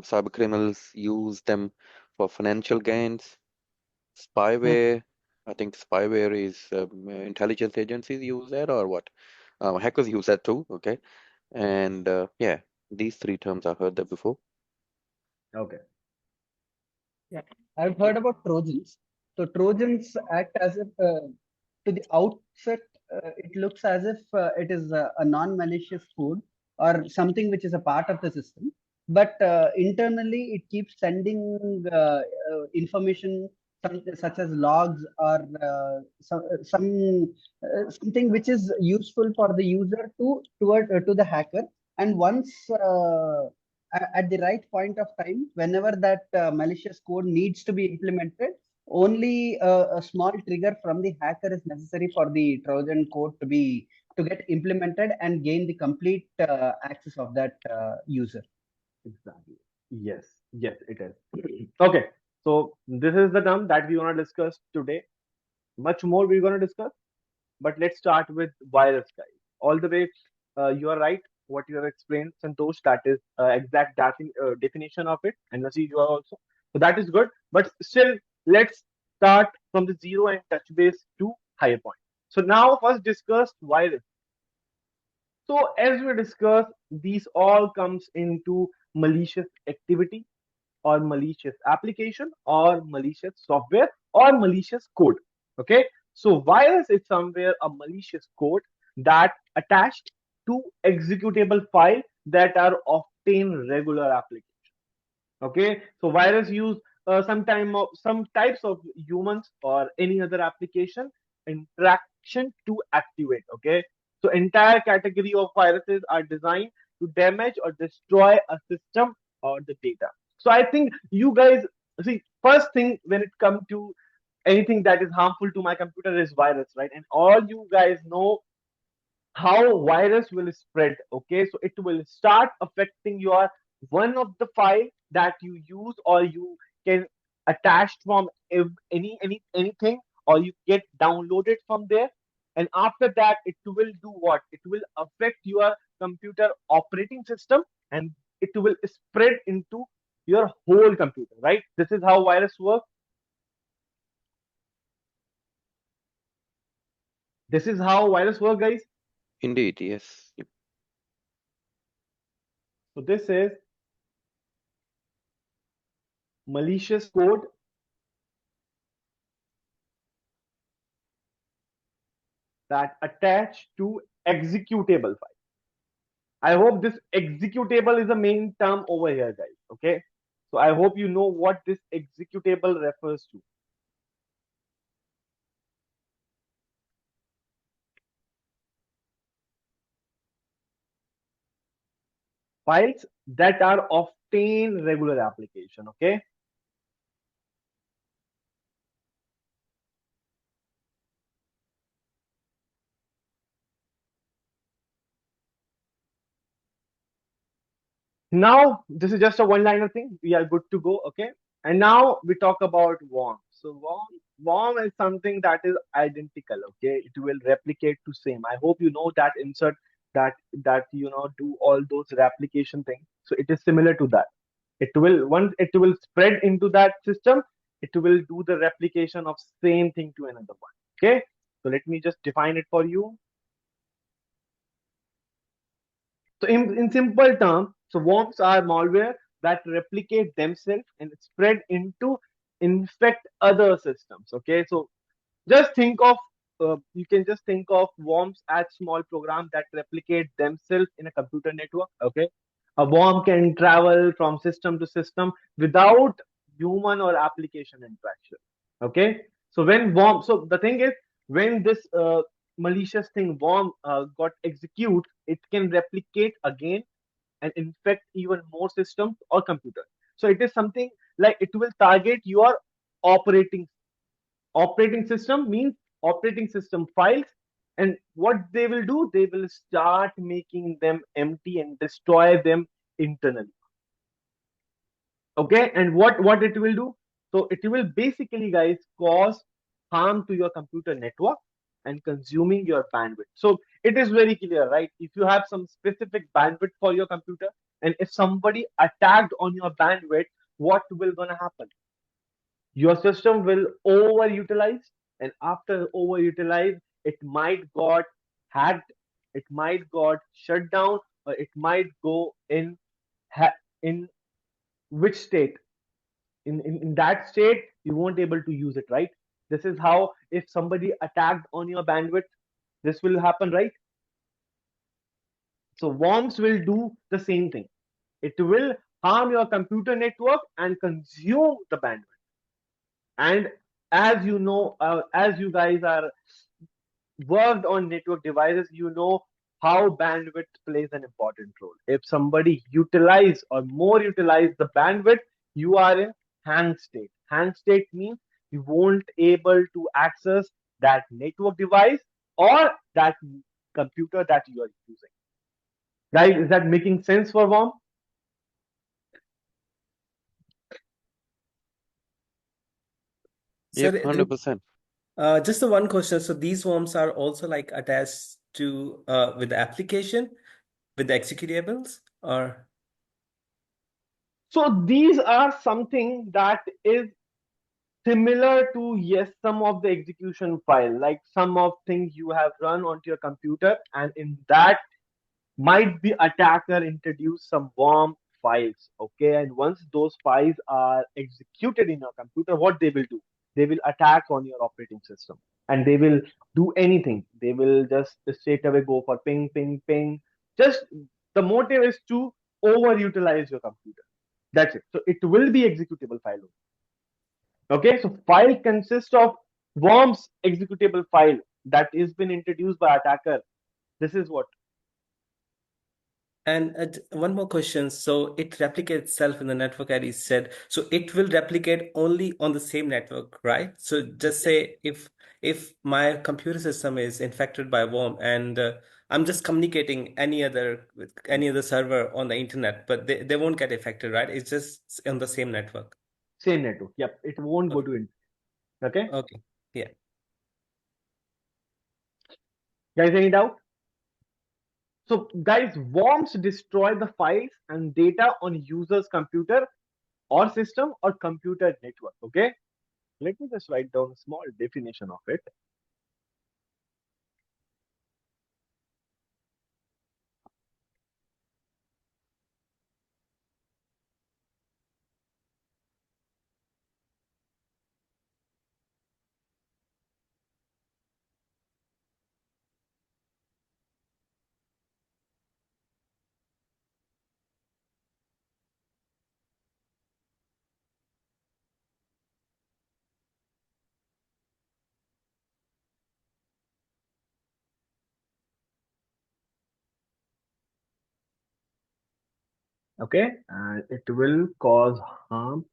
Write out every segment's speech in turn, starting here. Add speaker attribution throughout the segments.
Speaker 1: Cyber criminals use them for financial gains.
Speaker 2: Hmm.
Speaker 1: Spyware, I think spyware is intelligence agencies use that or what? Hackers use that too, okay? And yeah, these three terms I've heard that before.
Speaker 2: Okay.
Speaker 3: Yeah, I've heard about Trojans. So Trojans act as if, to the outset, it looks as if it is a non-malicious code or something which is a part of the system. But internally, it keeps sending information such as logs or something which is useful for the user to the hacker. And once at the right point of time, whenever that malicious code needs to be implemented, only a small trigger from the hacker is necessary for the Trojan code to get implemented and gain the complete access of that user.
Speaker 2: Exactly. Yes. Yes, it is. Okay. So this is the term that we want to discuss today. Much more we're going to discuss, but let's start with virus, guys. All the way, you are right. What you have explained, Santosh, that is exact definition of it, and Nasir, you are also. So that is good. But still, let's start from the zero and touch base to higher point. So now, first discuss virus. So as we discussed, these all comes into malicious activity or malicious application or malicious software or malicious code. Okay. So virus is somewhere a malicious code that attached to executable file that are often regular application. Okay. So virus use some types of humans or any other application interaction to activate. Okay. So entire category of viruses are designed to damage or destroy a system or the data. So I think you guys see, first thing when it comes to anything that is harmful to my computer is virus, right? And all you guys know how virus will spread. Okay, so it will start affecting your one of the file that you use or you can attach from anything, or you get downloaded from there. And after that it will do what? It will affect your computer operating system, and it will spread into your whole computer, right? This is how virus work. This is how virus work, guys.
Speaker 1: Indeed, yes.
Speaker 2: So this is malicious code that attach to executable file. I hope this executable is the main term over here, guys. Okay. So I hope you know what this executable refers to. Files that are often regular application. Okay. Now this is just a one-liner thing. We are good to go. Okay. And now we talk about worm. So worm is something that is identical. Okay. It will replicate to same. I hope you know that insert that do all those replication things. So it is similar to that. It will once it will spread into that system, it will do the replication of same thing to another one. Okay. So let me just define it for you. So in simple terms, so worms are malware that replicate themselves and spread into infect other systems. Okay, so just think of you can just think of worms as small programs that replicate themselves in a computer network. Okay, a worm can travel from system to system without human or application interaction. Okay, so so the thing is, when this malicious thing worm got execute, it can replicate again and infect even more systems or computers. So it is something like it will target your operating operating system, means operating system files. And what they will do, they will start making them empty and destroy them internally. Okay, and what it will do, so it will basically, guys, cause harm to your computer network and consuming your bandwidth. So it is very clear, right? If you have some specific bandwidth for your computer And if somebody attacked on your bandwidth, what will gonna happen? Your system will overutilize, and after overutilize, it might got hacked, it might got shut down, or it might go in which state? In that state, you won't able to use it, right? This is how, if somebody attacked on your bandwidth, this will happen, right? So worms will do the same thing. It will harm your computer network and consume the bandwidth. And as you know, as you guys are worked on network devices, you know how bandwidth plays an important role. If somebody utilize or more utilize the bandwidth, you are in hang state. Hang state means you won't able to access that network device or that computer that you are using. Guys, is that making sense for worm?
Speaker 1: Yep,
Speaker 4: Sir,
Speaker 1: 100%.
Speaker 4: just the one question. So these worms are also like attached to with the application, with the executables, or
Speaker 2: So these are something that is similar to, yes, some of the execution file, like some of things you have run onto your computer, and in that might be attacker introduce some worm files. Okay, and once those files are executed in your computer, what they will do, they will attack on your operating system, and they will do anything. They will just straight away go for ping ping ping. Just the motive is to overutilize your computer. That's it. So it will be executable file. Okay, so file consists of worms executable file that is been introduced by attacker. This is what.
Speaker 4: and one more question. So it replicates itself in the network, as you said. So it will replicate only on the same network, right? So just say if my computer system is infected by worm and I'm just communicating with any other server on the internet, but they won't get affected, right? It's just on the same network.
Speaker 2: Same network. Yep, it won't go
Speaker 4: Okay.
Speaker 2: to it. Okay,
Speaker 4: Okay. Yeah.
Speaker 2: guys, any doubt? So, guys, worms destroy the files and data on user's computer or system or computer network. Okay, let me just write down a small definition of it. Okay, and it will cause harm.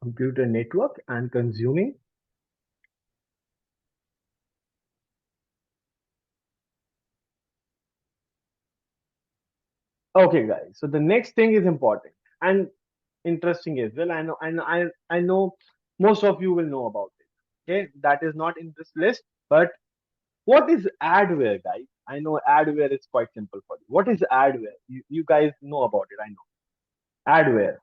Speaker 2: Computer network and consuming. Okay, guys. So the next thing is important and interesting as well. I know most of you will know about it. Okay, that is not in this list. But what is adware, guys? I know adware is quite simple for you. What is adware? You guys know about it. I know adware.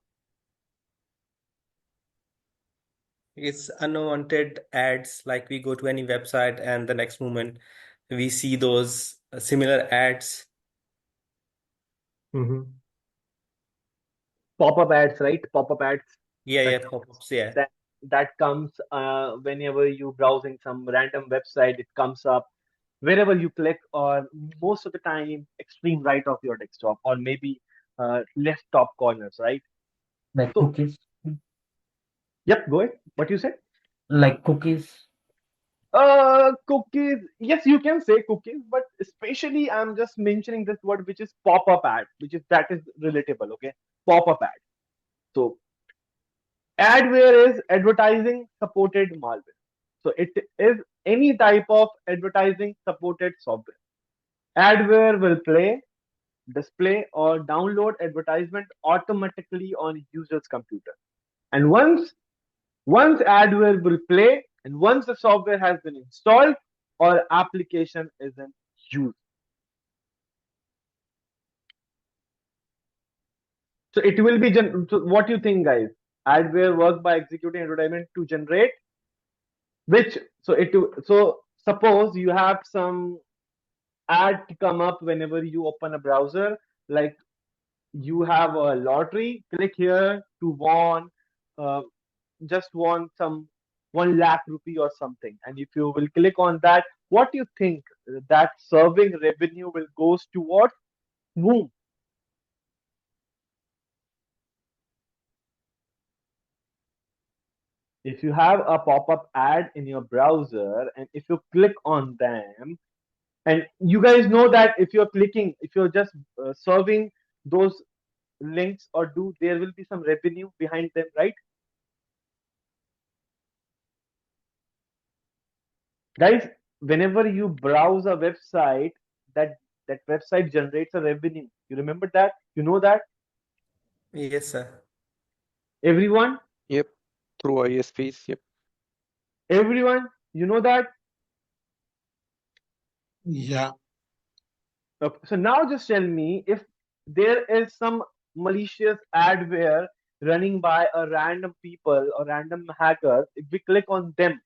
Speaker 4: It's unwanted ads, like we go to any website and the next moment we see those similar ads.
Speaker 2: Pop-up ads, right? Pop-up ads
Speaker 4: Yeah,
Speaker 2: that
Speaker 4: yeah, pop-ups, yeah.
Speaker 2: that comes whenever you browsing some random website. It comes up wherever you click, or most of the time extreme right of your desktop, or maybe left top corners, right?
Speaker 5: Like
Speaker 2: So
Speaker 5: cookies,
Speaker 2: yep, go ahead. What you said?
Speaker 5: like cookies.
Speaker 2: Cookies. Yes, you can say cookies, but especially I'm just mentioning this word, which is pop-up ad, which is that is relatable. Okay, pop-up ad. So adware is advertising supported malware. So it is any type of advertising supported software. Adware will play display, or download advertisement automatically on user's computer. And once adware will play, and once the software has been installed or application is in use. So it will be so what do you think, guys? Adware work by executing advertisement to generate which so suppose you have some ad come up whenever you open a browser, like you have a lottery, click here to won uh, just won some 1 lakh rupee or something, and if you will click on that, what do you think that serving revenue will goes towards whom? If you have a pop-up ad in your browser and if you click on them, and you guys know that if you're clicking, if you're just serving those links or do, there will be some revenue behind them, right? Guys, whenever you browse a website, that website generates a revenue. You remember that? You know that?
Speaker 4: Yes, sir.
Speaker 2: Everyone?
Speaker 1: Yep. Through ISPs. Yep.
Speaker 2: Everyone? You know that?
Speaker 6: Yeah.
Speaker 2: Okay. So now just tell me, if there is some malicious adware running by a random people or random hackers, if we click on them,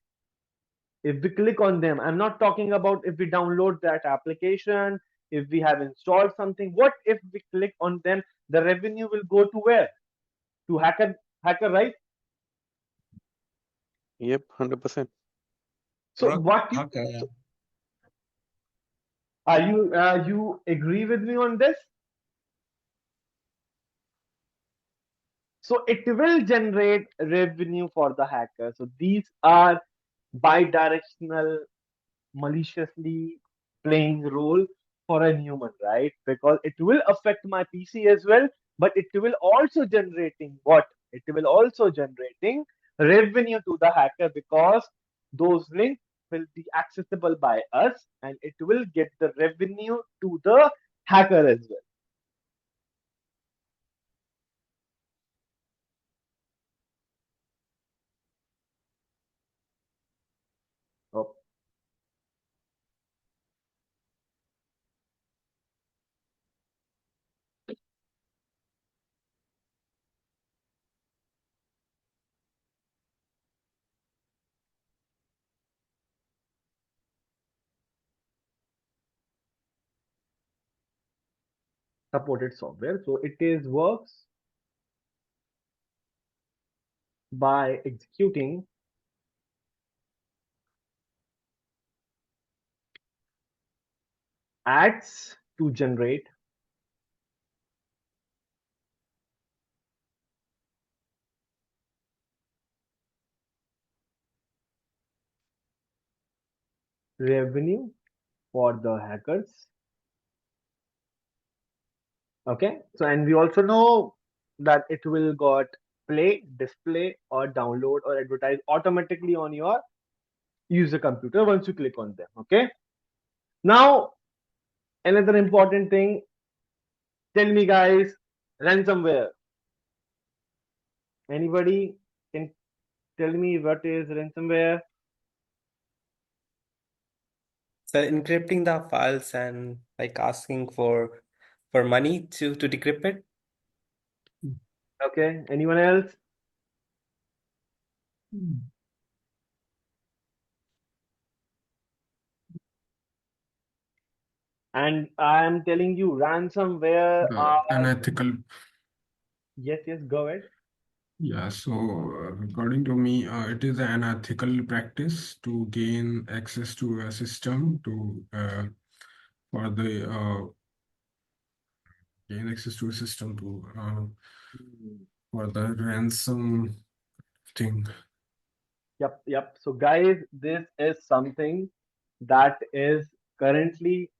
Speaker 2: I'm not talking about if we download that application, if we have installed something. What if we click on them? The revenue will go to where? To hacker, right?
Speaker 1: Yep. 100%.
Speaker 2: So
Speaker 6: Drug
Speaker 2: what
Speaker 6: hacker.
Speaker 2: so are you agree with me on this? So it will generate revenue for the hacker. So these are bidirectional, maliciously playing role for a human, right? Because it will affect my PC as well, but it will also generating what? It will also generating revenue to the hacker, because those links will be accessible by us and it will get the revenue to the hacker as well. Oh, supported software. So it is works by executing ads to generate revenue for the hackers. Okay, so and we also know that it will got play, display, or download or advertise automatically on your user computer once you click on them. Okay, now another important thing, tell me guys, ransomware. Anybody can tell me what is ransomware?
Speaker 4: So encrypting the files and like asking for money to decrypt it.
Speaker 2: Okay, anyone else? And I am telling you, ransomware are
Speaker 6: Unethical.
Speaker 2: yes, go ahead.
Speaker 6: Yeah, so according to me, it is an unethical practice to gain access to a system for the gain access to a system for the ransom thing.
Speaker 2: Yep. So guys, this is something that is currently,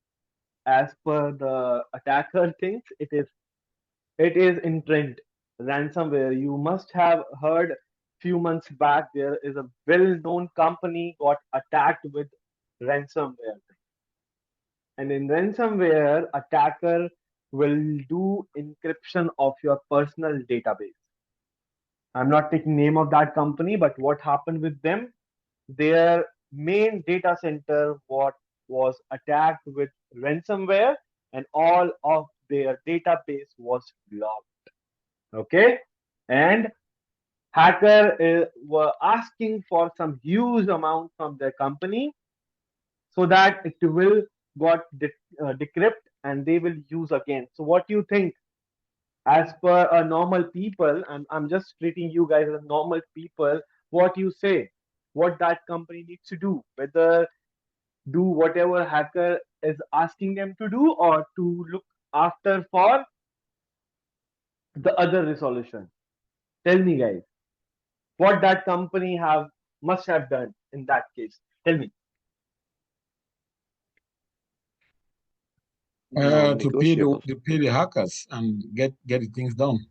Speaker 2: as per the attacker thinks, it is in trend. Ransomware. You must have heard few months back there is a well-known company got attacked with ransomware. And in ransomware, attacker will do encryption of your personal database. I'm not taking name of that company, but what happened with them? Their main data center what was attacked with ransomware, and all of their database was blocked. Okay, and hacker were asking for some huge amount from their company so that it will got decrypt and they will use again. So what do you think? As per a normal people, I'm just treating you guys as normal people, what you say, what that company needs to do, whether do whatever hacker is asking them to do or to look after for the other resolution. Tell me guys, what that company have must have done in that case. Tell me.
Speaker 1: Non-negotiable.
Speaker 7: To pay the hackers and get the things done.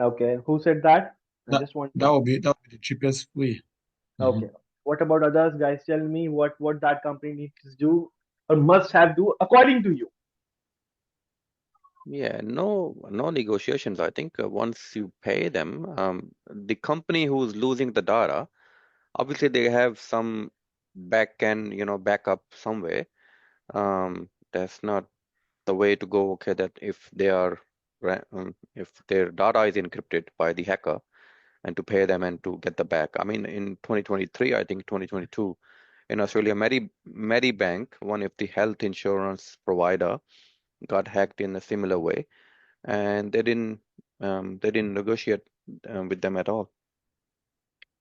Speaker 2: Okay, who said that? I
Speaker 7: That
Speaker 2: just want
Speaker 7: that would be the cheapest way.
Speaker 2: okay. What about others, guys? Tell me what that company needs to do or must have do according to you.
Speaker 1: Yeah, no negotiations. I think once you pay them, the company who's losing the data, obviously they have some back end, backup somewhere. That's not the way to go. Okay, that if if their data is encrypted by the hacker, and to pay them and to get the back. I mean, in 2023, I think 2022, in Australia, Medibank, one of the health insurance provider, got hacked in a similar way, and they didn't negotiate with them at all.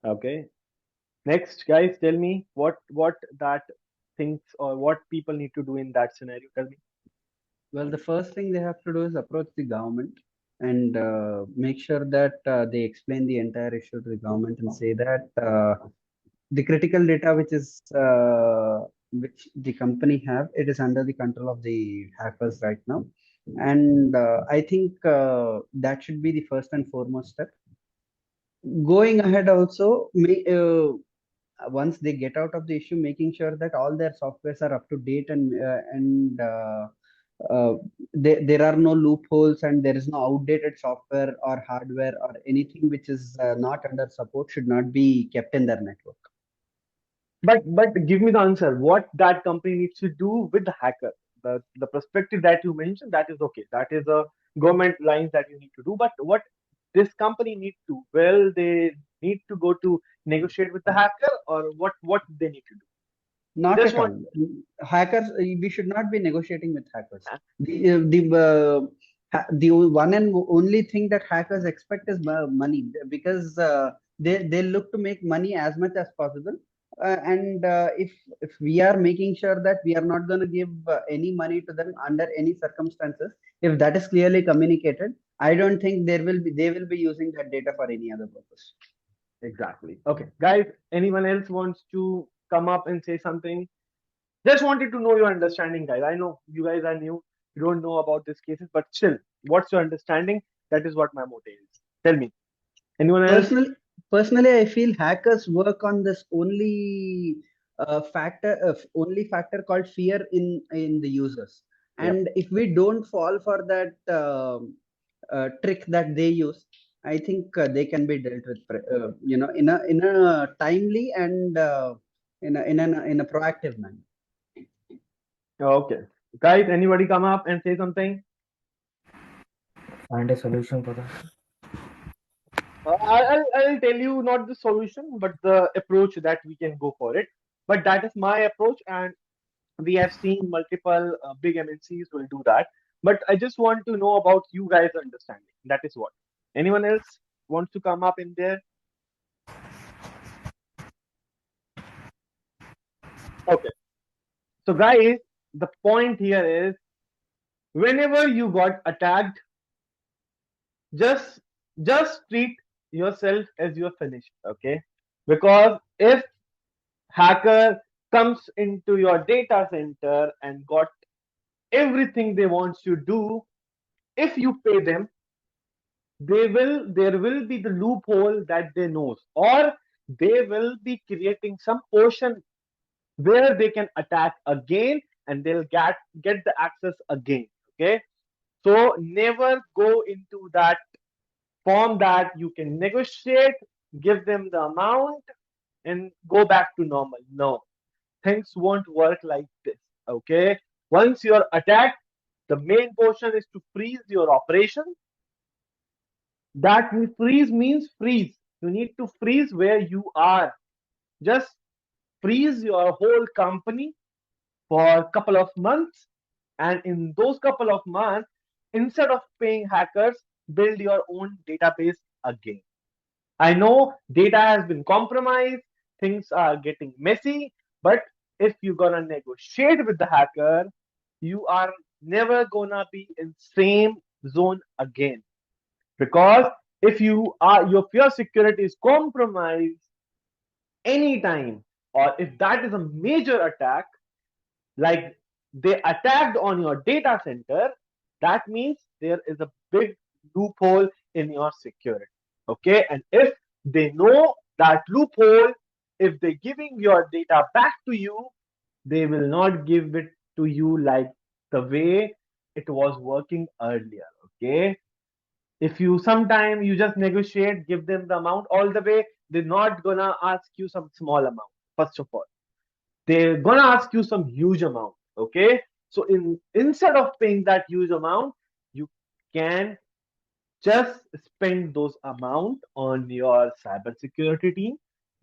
Speaker 2: Okay. Next, guys, tell me what that things or what people need to do in that scenario. Tell me.
Speaker 3: Well, the first thing they have to do is approach the government and make sure that they explain the entire issue to the government and say that the critical data which the company have, it is under the control of the hackers right now. And I think that should be the first and foremost step. Going ahead also, once they get out of the issue, making sure that all their softwares are up to date uh, there are no loopholes and there is no outdated software or hardware or anything which is not under support should not be kept in their network.
Speaker 2: But give me the answer. What that company needs to do with the hacker? The perspective that you mentioned, that is okay. That is a government lines that you need to do. But what this company need to? Well, they need to go to negotiate with the hacker, or what they need to do?
Speaker 3: Not
Speaker 2: Just
Speaker 3: at all. Hackers, we should not be negotiating with hackers. The one and only thing that hackers expect is money, because they look to make money as much as possible. And if we are making sure that we are not going to give any money to them under any circumstances, if that is clearly communicated, I don't think they will be using that data for any other purpose.
Speaker 2: Exactly. Okay, guys. Anyone else wants to come up and say something? Just wanted to know your understanding, guys. I know you guys are new. You don't know about these cases, but still, what's your understanding? That is what my motive is. Tell me. Anyone else?
Speaker 3: Personally, I feel hackers work on this only factor called fear in the users.
Speaker 2: Yep.
Speaker 3: And if we don't fall for that trick that they use, I think they can be dealt with, in a timely and in a proactive manner.
Speaker 2: Okay, guys. Anybody come up and say something?
Speaker 5: Find a solution for that.
Speaker 2: I'll tell you not the solution, but the approach that we can go for it. But that is my approach, and we have seen multiple big MNCs will do that. But I just want to know about you guys' understanding. That is what. Anyone else wants to come up in there? Okay. So, guys, the point here is whenever you got attacked, just treat yourself as you're finished. Okay, because if hacker comes into your data center and got everything they want to do, if you pay them, there will be the loophole that they knows, or they will be creating some portion where they can attack again and they'll get the access again. Okay, So never go into that form that you can negotiate, give them the amount, and go back to normal. No, things won't work like this. Okay. Once you're attacked, the main portion is to freeze your operation. That freeze means freeze. You need to freeze where you are. Just freeze your whole company for a couple of months. And in those couple of months, instead of paying hackers, build your own database again. I know data has been compromised, things are getting messy, but if you're gonna negotiate with the hacker, you are never gonna be in same zone again. Because if your security is compromised anytime, or if that is a major attack, like they attacked on your data center, that means there is a big loophole in your security. Okay, and if they know that loophole, if they're giving your data back to you, they will not give it to you like the way it was working earlier. Okay, if you sometime you just negotiate, give them the amount all the way, they're not gonna ask you some small amount. First of all, they're gonna ask you some huge amount. Okay, so instead of paying that huge amount, you can just spend those amount on your cybersecurity team,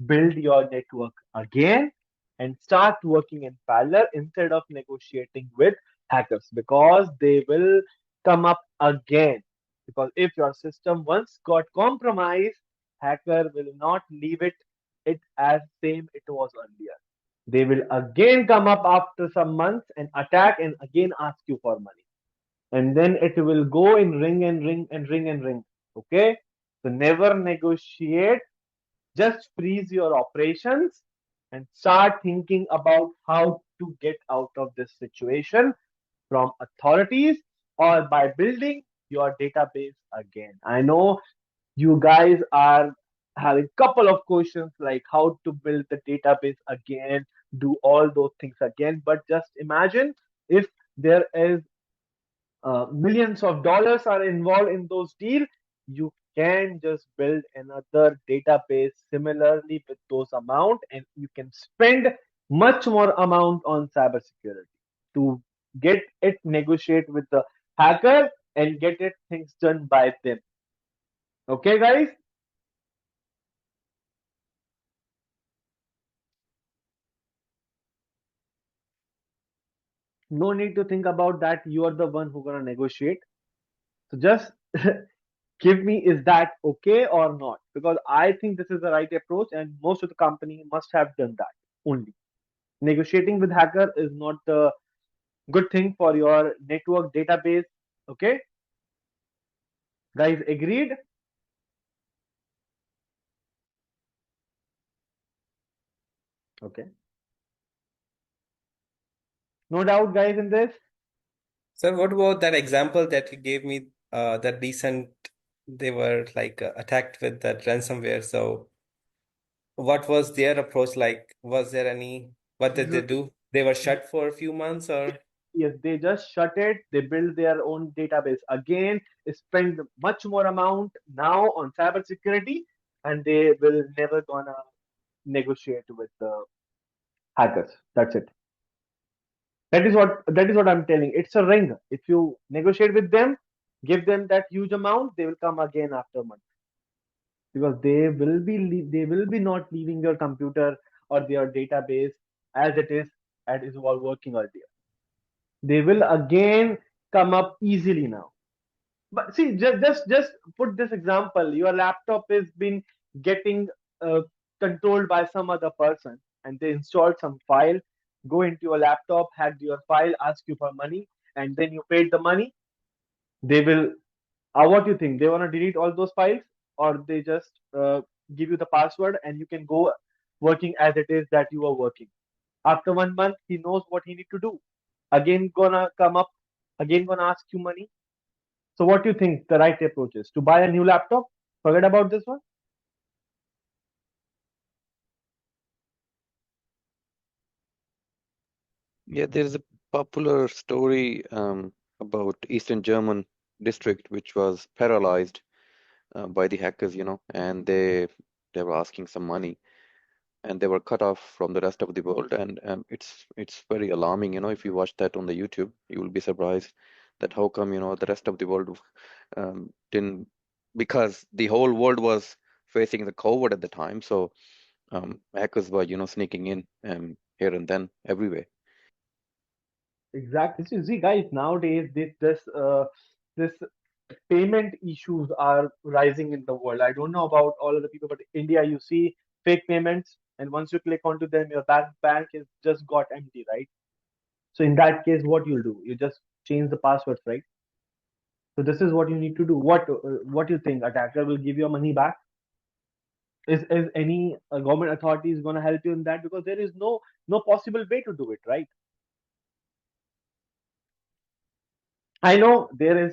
Speaker 2: build your network again, and start working in parallel instead of negotiating with hackers, because they will come up again. Because if your system once got compromised, hacker will not leave it as same it was earlier. They will again come up after some months and attack and again ask you for money. And then it will go in ring and ring and ring and ring. Okay? So never negotiate. Just freeze your operations and start thinking about how to get out of this situation from authorities or by building your database again. I know you guys are having couple of questions like how to build the database again, do all those things again, but just imagine if there is millions of dollars are involved in those deals, you can just build another database similarly with those amount, and you can spend much more amount on cybersecurity to get it negotiate with the hacker and get it things done by them. Okay, guys? No need to think about that you are the one who gonna negotiate. So just give me, is that okay or not? Because I think this is the right approach, and most of the company must have done that only. Negotiating with hacker is not the good thing for your network database. Okay, guys, agreed? Okay, no doubt, guys, in this.
Speaker 4: So what about that example that you gave me, that recent, they were like attacked with that ransomware. So what was their approach like? Was there any, what did they do? They were shut for a few months or?
Speaker 2: Yes, they just shut it. They build their own database again, spend much more amount now on cybersecurity, and they will never gonna negotiate with the hackers. That's it. That is what I'm telling. It's a ring. If you negotiate with them, give them that huge amount, they will come again after a month, because they will be not leaving your computer or their database as it is as it was working earlier. They will again come up easily now. But see, just put this example. Your laptop is been getting uh, controlled by some other person, and they installed some file, go into your laptop, hack your file, ask you for money, and then you paid the money. They will. What do you think? They want to delete all those files, or they just give you the password and you can go working as it is that you are working. After 1 month, he knows what he need to do. Again, gonna come up. Again, gonna ask you money. So what do you think the right approach is? To buy a new laptop? Forget about this one?
Speaker 1: Yeah, there's a popular story about Eastern German district which was paralyzed by the hackers, and they were asking some money, and they were cut off from the rest of the world. And it's very alarming, if you watch that on the YouTube, you will be surprised that how come, the rest of the world didn't, because the whole world was facing the COVID at the time. So hackers were, sneaking in here and then everywhere.
Speaker 2: Exactly. So, see, guys, nowadays this payment issues are rising in the world. I don't know about all of the people, but India, you see fake payments, and once you click onto them, your bank is just got empty, right? So in that case, what you'll do? You just change the passwords, right? So this is what you need to do. What you think? Attacker will give your money back? Is any government authorities going to help you in that? Because there is no possible way to do it, right? I know there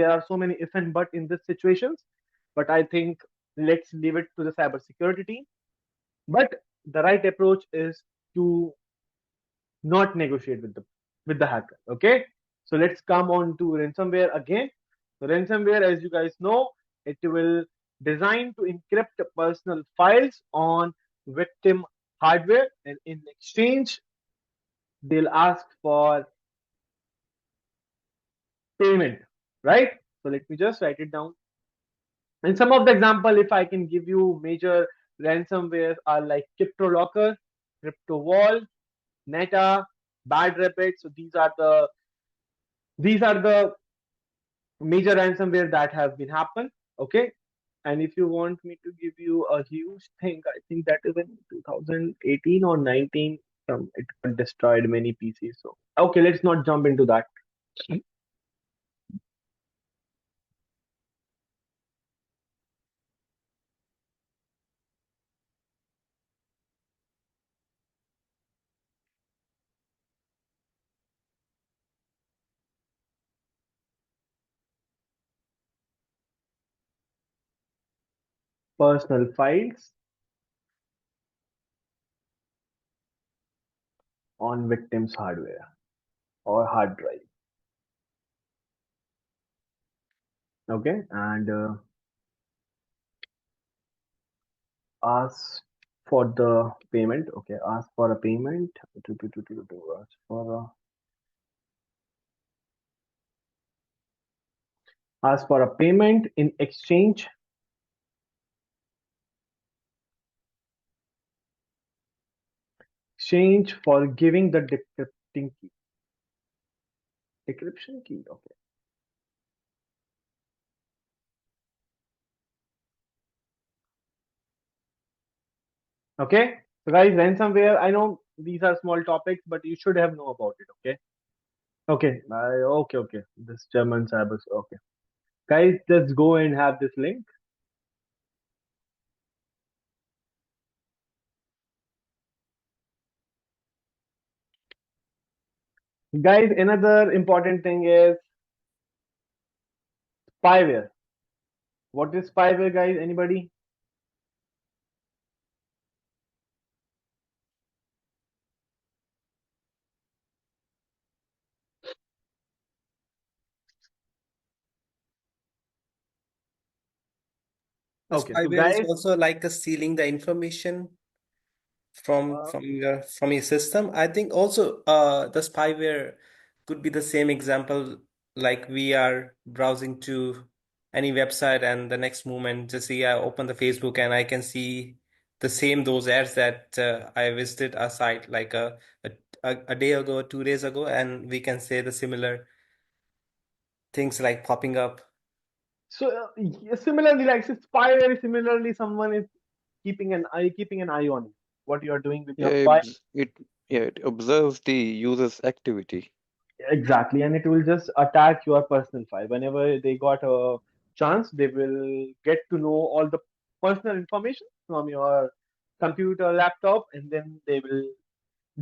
Speaker 2: are so many if and but in this situations, but I think let's leave it to the cybersecurity team. But the right approach is to not negotiate with the hacker. Okay, so let's come on to ransomware again. So ransomware, as you guys know, it will design to encrypt personal files on victim hardware, and in exchange, they'll ask for payment, right? So let me just write it down. And some of the example, if I can give you, major ransomwares are like CryptoLocker, CryptoWall, Neta, Bad Rapid. So these are the major ransomware that have been happened. Okay. And if you want me to give you a huge thing, I think that is in 2018 or 19, it destroyed many PCs. So okay, let's not jump into that. Personal files on victim's hardware or hard drive. Okay, and ask for the payment. Okay, ask for a payment. Ask for a payment in exchange for giving the decrypting key. Decryption key. Okay. Okay. So guys, ransomware. I know these are small topics, but you should have know about it. Okay. Okay. Okay. This German cyber. Okay. Guys, let's go and have this link. Guys, another important thing is spyware. What is spyware, guys? Anybody? Okay, so
Speaker 4: Spyware is
Speaker 2: guys,
Speaker 4: also like a stealing the information from
Speaker 2: uh,
Speaker 4: your system. I think also the spyware could be the same example, like we are browsing to any website and the next moment just see I open the Facebook and I can see the same those ads that I visited a site like a day ago, 2 days ago, and we can say the similar things like popping up.
Speaker 2: so similarly, like spyware, similarly, someone is keeping an eye on what you are doing with
Speaker 1: Yeah,
Speaker 2: your file.
Speaker 1: it observes the user's activity.
Speaker 2: Exactly, and it will just attack your personal file. Whenever they got a chance, they will get to know all the personal information from your computer, laptop, and then they will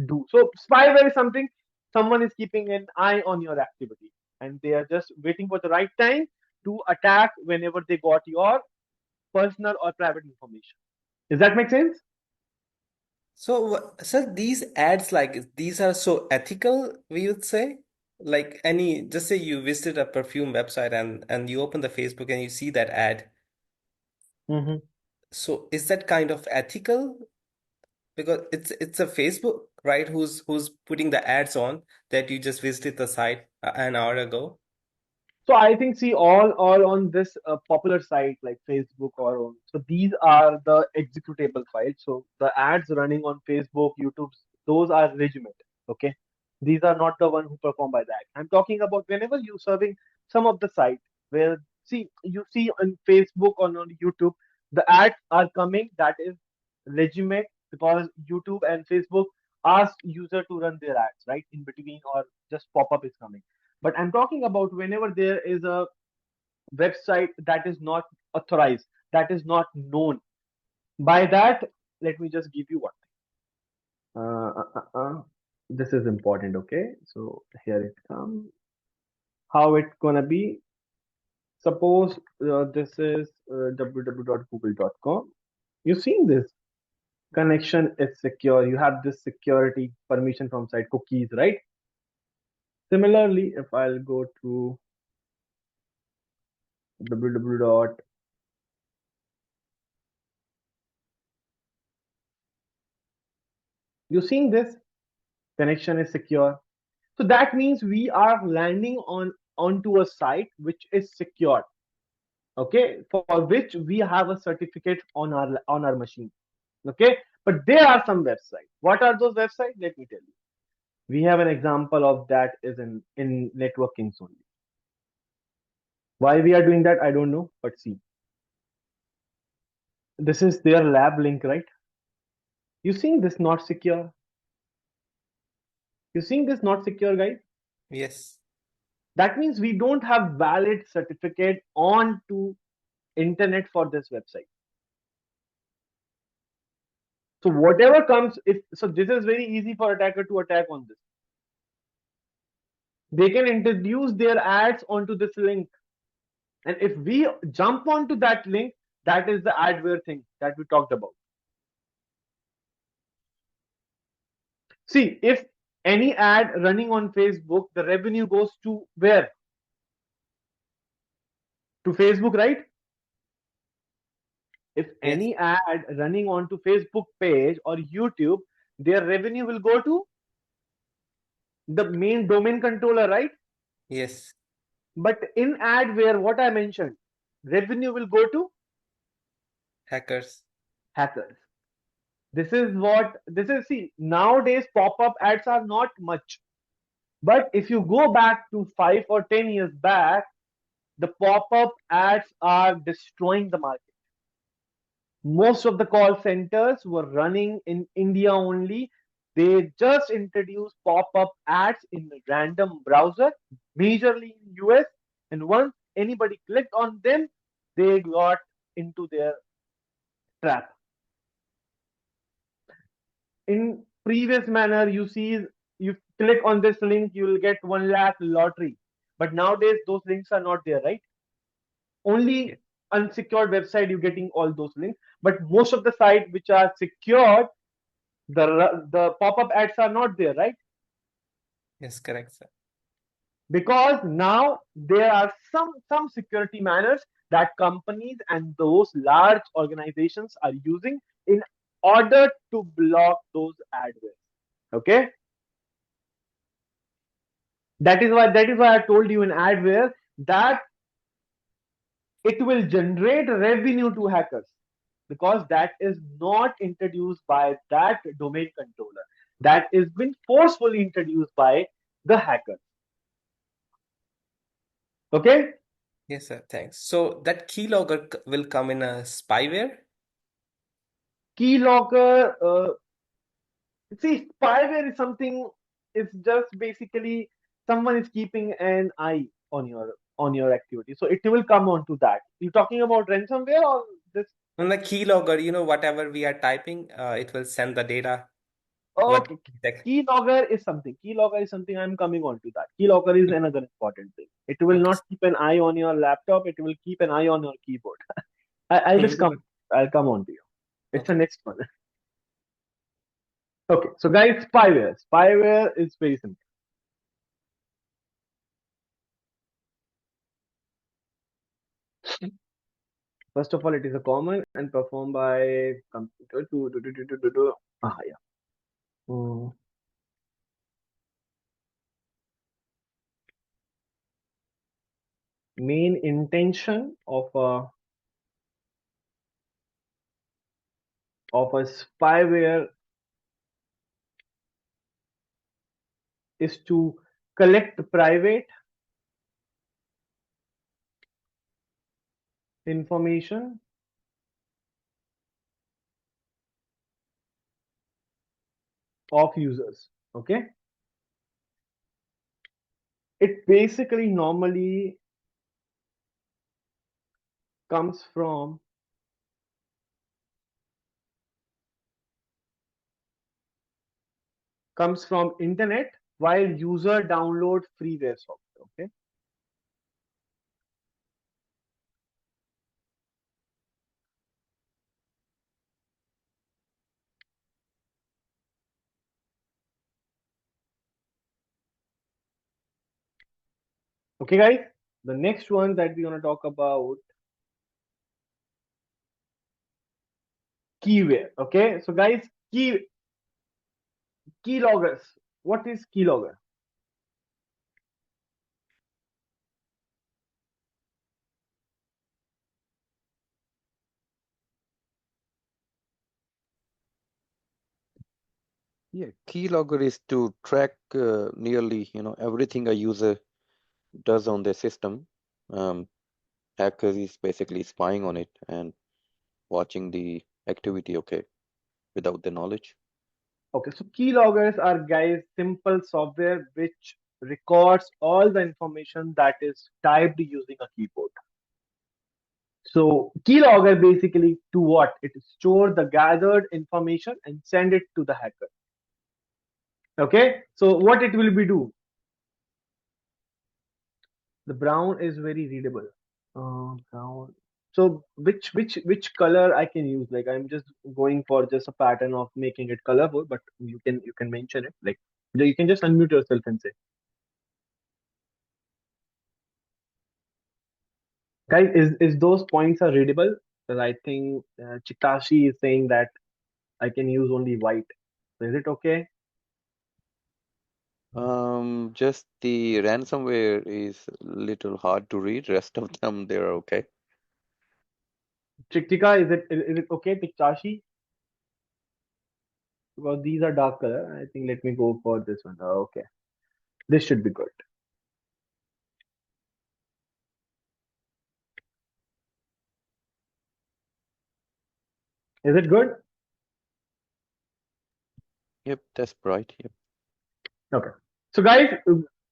Speaker 2: do. So spyware is something, someone is keeping an eye on your activity, and they are just waiting for the right time to attack whenever they got your personal or private information. Does that make sense?
Speaker 4: So, sir, these ads like these are so ethical, we would say. like just say you visited a perfume website and you open the Facebook and you see that ad.
Speaker 2: Mm-hmm.
Speaker 4: So is that kind of ethical? Because it's a Facebook, right? Who's putting the ads on that you just visited the site an hour ago.
Speaker 2: So I think, see, all on this popular site like Facebook or on, so these are the executable files. So the ads running on Facebook, YouTube, those are legitimate. Okay, these are not the one who perform by that. I'm talking about whenever you serving some of the site where, see, you see on Facebook or on YouTube, the ads are coming. That is legitimate because YouTube and Facebook ask user to run their ads right in between, or just pop up is coming. But I'm talking about whenever there is a website that is not authorized, that is not known. By that, let me just give you one thing. This is important, okay? So here it comes. How it gonna be? Suppose this is www.google.com. You've seen this. Connection is secure. You have this security permission from site cookies, right? Similarly, if I'll go to www. You've seen this. Connection is secure. So that means we are landing onto a site which is secure, okay, for which we have a certificate on our machine, okay. But there are some websites. What are those websites? Let me tell you. We have an example of that is in networking only. Why we are doing that, I don't know, but see, this is their lab link, right? You seeing this not secure? You seeing this not secure, guys?
Speaker 4: Yes.
Speaker 2: That means we don't have valid certificate on to internet for this website. So whatever comes, if so, this is very easy for attacker to attack on this. They can introduce their ads onto this link, and if we jump onto that link, that is the adware thing that we talked about. See, if any ad running on Facebook, the revenue goes to where? To Facebook, right? If
Speaker 4: Yes.
Speaker 2: any ad running onto Facebook page or YouTube, their revenue will go to the main domain controller, right?
Speaker 4: Yes.
Speaker 2: But in adware, what I mentioned, revenue will go to
Speaker 4: Hackers.
Speaker 2: hackers. This is, see, nowadays pop-up ads are not much. But if you go back to 5 or 10 years back, the pop-up ads are destroying the market. Most of the call centers were running in India only. They just introduced pop-up ads in a random browser, majorly in US. And once anybody clicked on them, they got into their trap. In previous manner, you see, you click on this link, you will get 1 lakh lottery. But nowadays, those links are not there, right? Only unsecured website you're getting all those links. But most of the sites which are secured, the pop-up ads are not there, right?
Speaker 4: Yes, correct, sir.
Speaker 2: Because now there are some security manners that companies and those large organizations are using in order to block those adwares. Okay, that is why I told you in adware that it will generate revenue to hackers, because that is not introduced by that domain controller. That is been forcefully introduced by the hacker. Okay.
Speaker 4: Yes, sir. Thanks. So that keylogger will come in a spyware?
Speaker 2: Keylogger, see, spyware is something. It's just basically someone is keeping an eye on your activity, so it will come onto that. You talking about ransomware or this?
Speaker 4: On the keylogger, whatever we are typing, it will send the data. What
Speaker 2: Okay. Keylogger is something. Keylogger is something. I'm coming on to that. Keylogger is another important thing. It will
Speaker 4: Okay.
Speaker 2: not keep an eye on your laptop. It will keep an eye on your keyboard. I'll just come. I'll come on to you. It's the
Speaker 4: Okay.
Speaker 2: next one. Okay. So guys, spyware. Spyware is very simple. First of all, it is a common and performed by computer yeah. Mm. Main intention of a spyware is to collect private information of users. Okay, it basically normally comes from internet while user download freeware software. Okay, okay guys, the next one that we're going to talk about, keyware. Okay, so guys, keyloggers. What is keylogger?
Speaker 1: Yeah, keylogger is to track nearly, everything a user does on their system. Um, Hackers is basically spying on it and watching the activity, okay, without the knowledge.
Speaker 2: Okay, so keyloggers are, guys, simple software which records all the information that is typed using a keyboard. So keylogger basically to what? It store the gathered information and send it to the hacker. Okay, so what it will be do? The brown is very readable. Brown. So which color I can use? Like I'm just going for just a pattern of making it colorful, but you can mention it. Like you can just unmute yourself and say, guys, is those points are readable? Because I think Chitashi is saying that I can use only white. So is it okay?
Speaker 1: Just the ransomware is little hard to read. Rest of them, they're okay.
Speaker 2: Chiktika, is it okay? Chitashi, because these are dark color. I think let me go for this one. Okay, this should be good. Is it good?
Speaker 1: Yep, that's bright. Yep.
Speaker 2: Okay. So guys,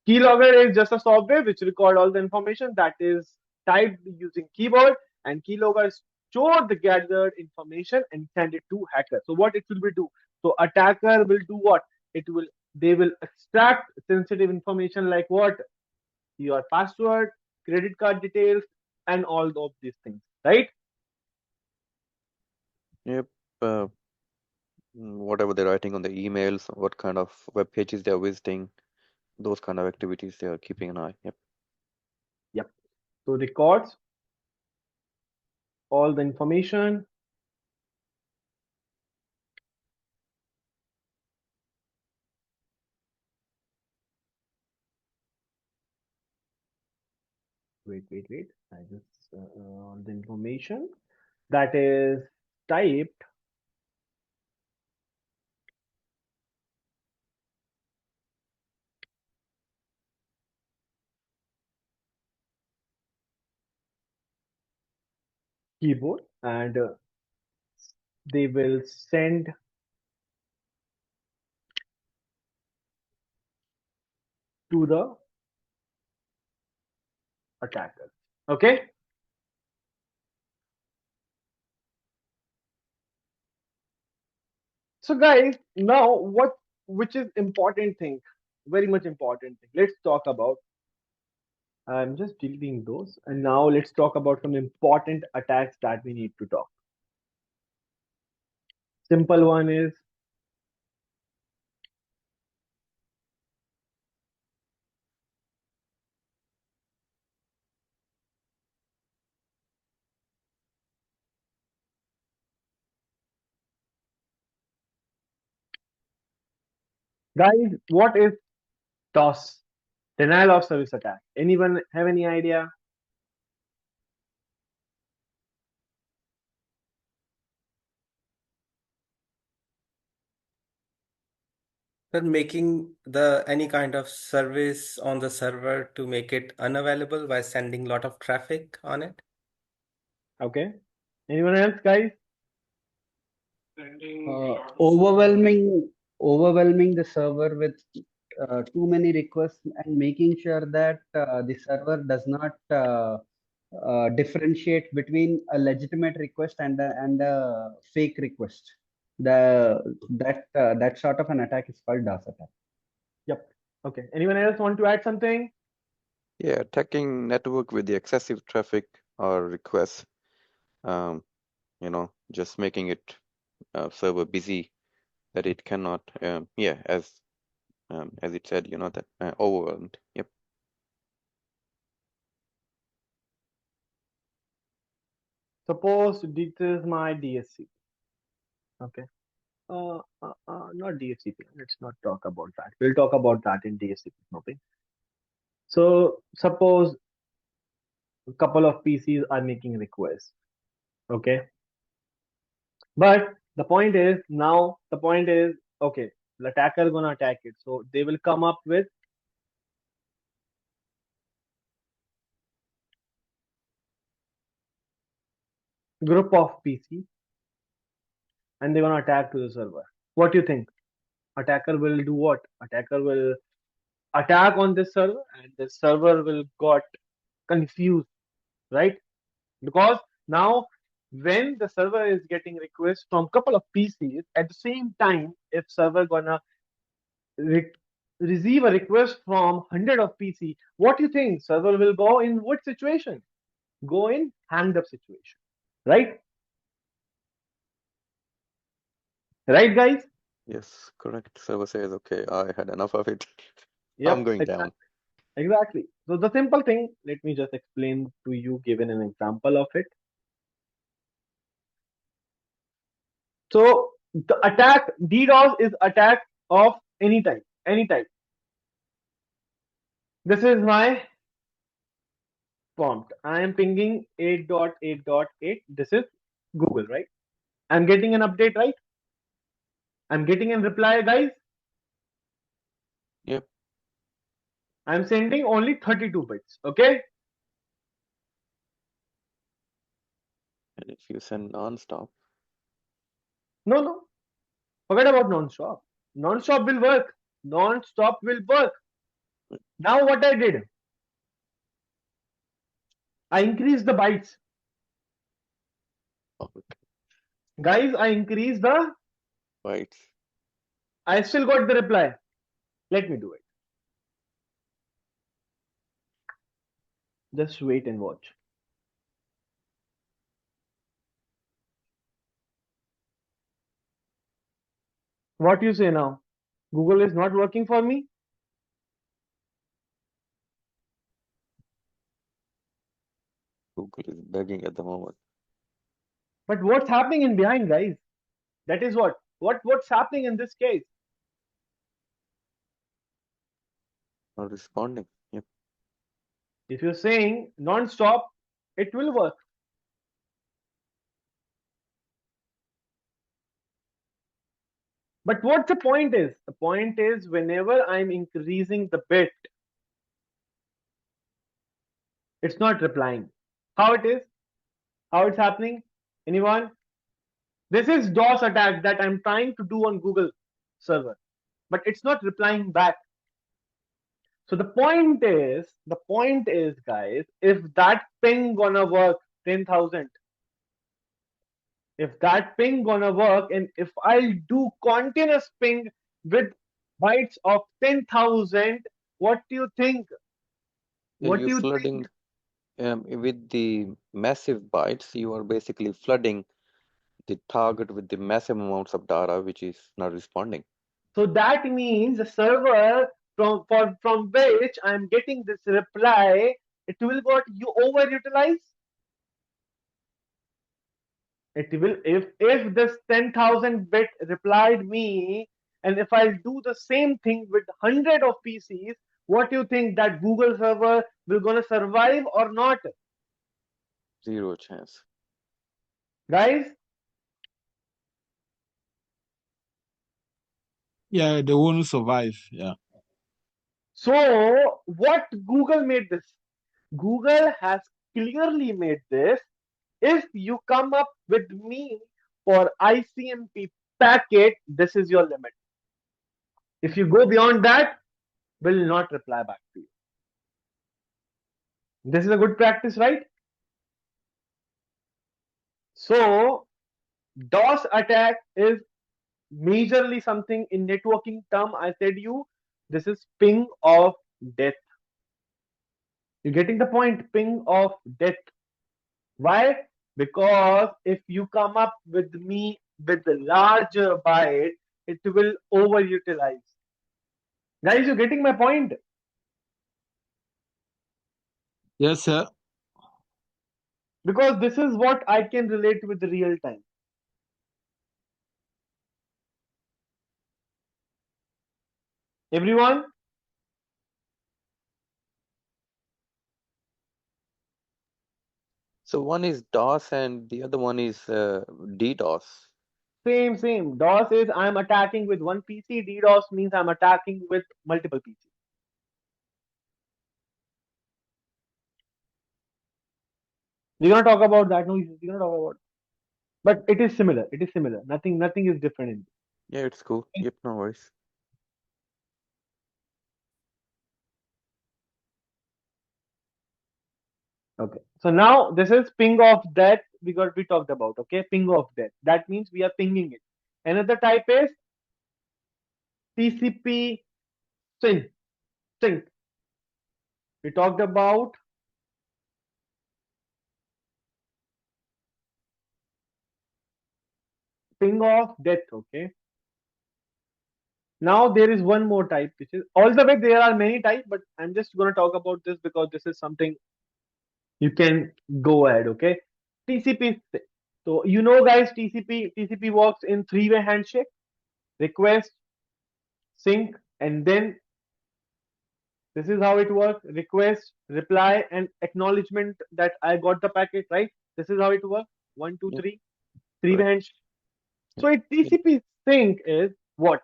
Speaker 2: keylogger is just a software which record all the information that is typed using keyboard, and keylogger store the gathered information and send it to hacker. So what it will be do? So attacker will do what? They will extract sensitive information like what? Your password, credit card details, and all of these things, right?
Speaker 1: Yep. Whatever they're writing on the emails, what kind of web pages they're visiting, those kind of activities they are keeping an eye. Yep.
Speaker 2: Yep. So records all the information. Wait. I just the information that is typed keyboard, and they will send to the attacker. Okay. So guys, now which is important thing, very much important thing. Let's talk about. I'm just deleting those, and now let's talk about some important attacks that we need to talk. Simple one is Guys, what is DOS? Denial of service attack. Anyone have any idea?
Speaker 4: But making the any kind of service on the server to make it unavailable by sending lot of traffic on it.
Speaker 2: Okay. Anyone else, guys?
Speaker 3: Overwhelming the server with too many requests and making sure that the server does not differentiate between a legitimate request and a fake request. That sort of an attack is called DOS attack.
Speaker 2: Yep. Okay. Anyone else want to add something?
Speaker 1: Yeah, attacking network with the excessive traffic or requests, just making it server busy that it cannot, as it said, that overwhelmed. Yep.
Speaker 2: Suppose this is my DSCP. Okay. Not DSCP. Let's not talk about that. We'll talk about that in DSCP. Okay. So suppose a couple of PCs are making requests. Okay. But the point is okay, the attacker gonna attack it. So they will come up with group of PCs and they're gonna attack to the server. What do you think? Attacker will do what? Attacker will attack on this server and the server will got confused, right? Because now when the server is getting requests from couple of PCs at the same time, if server gonna receive a request from 100 of PC, what do you think? Server will go in what situation? Go in hanged up situation, right? Right, guys?
Speaker 1: Yes, correct. Server says, okay, I had enough of it.
Speaker 2: Yep,
Speaker 1: I'm going down.
Speaker 2: exactly. So the simple thing, let me just explain to you, given an example of it. So the attack, DDoS is attack of any type, any type. This is my prompt. I am pinging 8.8.8. This is Google, right? I'm getting an update, right? I'm getting a reply, guys.
Speaker 1: Yep.
Speaker 2: I'm sending only 32 bits, okay?
Speaker 1: And if you send non-stop,
Speaker 2: No. Forget about non-stop. Non-stop will work. Non-stop will work. Now what I did, I increased the bytes.
Speaker 1: okay,
Speaker 2: Guys, I increased the,
Speaker 1: bytes.
Speaker 2: I still got the reply. Let me do it. Just wait and watch. What you say now? Google is not working for me?
Speaker 1: Google is begging at the moment.
Speaker 2: But what's happening in behind, guys? That is what? What's happening in this case?
Speaker 1: Not responding. Yep.
Speaker 2: If you're saying non-stop, it will work. But what the point is? The point is whenever I'm increasing the bit, it's not replying. How it is? How it's happening? Anyone? This is DOS attack that I'm trying to do on Google server, but it's not replying back. So the point is, guys, if that ping gonna work 10,000, if that ping gonna work, and if I'll do continuous ping with bytes of 10,000, what do you think? What do
Speaker 1: You're
Speaker 2: you
Speaker 1: flooding with the massive bytes. You are basically flooding the target with the massive amounts of data, which is not responding.
Speaker 2: So that means the server from which I'm getting this reply, it will got you overutilize. It will if this 10,000 bit replied me and if I do the same thing with 100 of PCs, what do you think, that Google server will gonna survive or not?
Speaker 1: Zero chance.
Speaker 2: Guys,
Speaker 7: Yeah, they won't survive. Yeah.
Speaker 2: so what Google made this? Google has clearly made this. If you come up with me for ICMP packet, this is your limit. If you go beyond that, will not reply back to you. This is a good practice, right? So DOS attack is majorly something in networking term. I said you, this is ping of death. You're getting the point? Ping of death. Why? Because if you come up with me with the larger byte, it will overutilize. Guys, you're getting my point?
Speaker 7: Yes, sir.
Speaker 2: Because this is what I can relate with the real time. Everyone?
Speaker 1: So one is DOS and the other one is DDoS.
Speaker 2: Same. DOS is I'm attacking with one PC. DDoS means I'm attacking with multiple PCs. We're gonna talk about that. No, we're gonna talk about. But it is similar. It is similar. Nothing is different in this.
Speaker 1: Yeah, it's cool. Yep, no worries.
Speaker 2: Okay. So now this is ping of death we talked about. Okay, ping of death. That means we are pinging it. Another type is TCP sync. We talked about ping of death. Okay. Now there is one more type, which is, all the way there are many types, but I'm just going to talk about this because this is something you can go ahead. Okay. TCP. So you know, guys, TCP works in three-way handshake: request, sync, and then this is how it works: request, reply, and acknowledgement that I got the packet, right? This is how it works. One, two,
Speaker 1: Yep,
Speaker 2: three, three-way
Speaker 1: correct.
Speaker 2: handshake. So
Speaker 1: Yep.
Speaker 2: a TCP sync is what?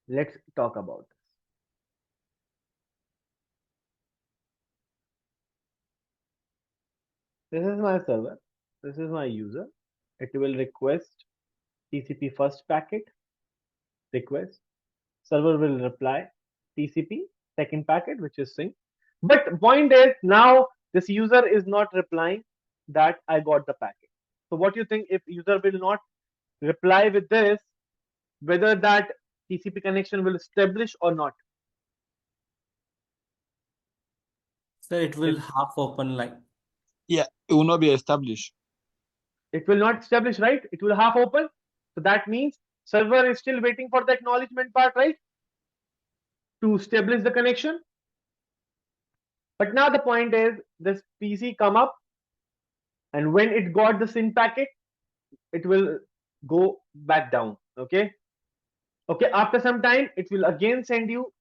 Speaker 2: Let's talk about this. This is my server. This is my user. It will request TCP first packet, request. Server will reply TCP second packet, which is sync. But the point is, now this user is not replying that I got the packet. So what do you think, if user will not reply with this, whether that TCP connection will establish or not?
Speaker 4: So it will
Speaker 2: It,
Speaker 4: half open like.
Speaker 7: Yeah, it will not be established.
Speaker 2: it will not establish, right? It will half open. So that means server is still waiting for the acknowledgement part, right? To establish the connection. But now the point is, this PC come up, and when it got the SYN packet, it will go back down. Okay. After some time, it will again send you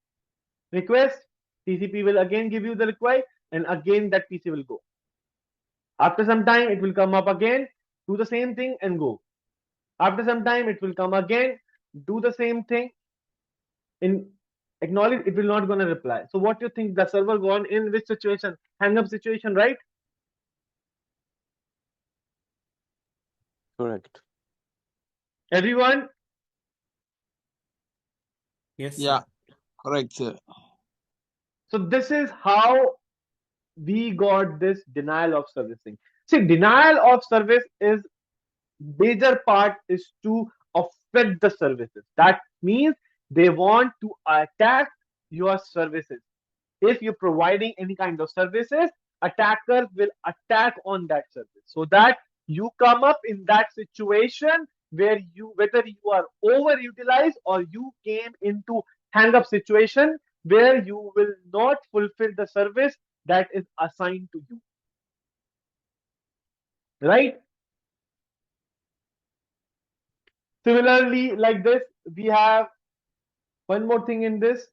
Speaker 2: request. TCP will again give you the request, and again that PC will go. After some time, it will come up again, do the same thing, and go. After some time, it will come again, do the same thing. In acknowledge, it will not gonna reply. So what do you think? The server gone in which situation? Hang up situation, right?
Speaker 1: Correct.
Speaker 2: Everyone.
Speaker 4: Yes,
Speaker 7: Yeah,
Speaker 4: sir.
Speaker 7: correct, sir.
Speaker 2: So this is how we got this denial of servicing. See, denial of service is major part is to affect the services. That means they want to attack your services. If you're providing any kind of services, attackers will attack on that service, so that you come up in that situation where you, whether you are overutilized or you came into hang up situation where you will not fulfill the service that is assigned to you, right? Similarly, like this, we have one more thing in this.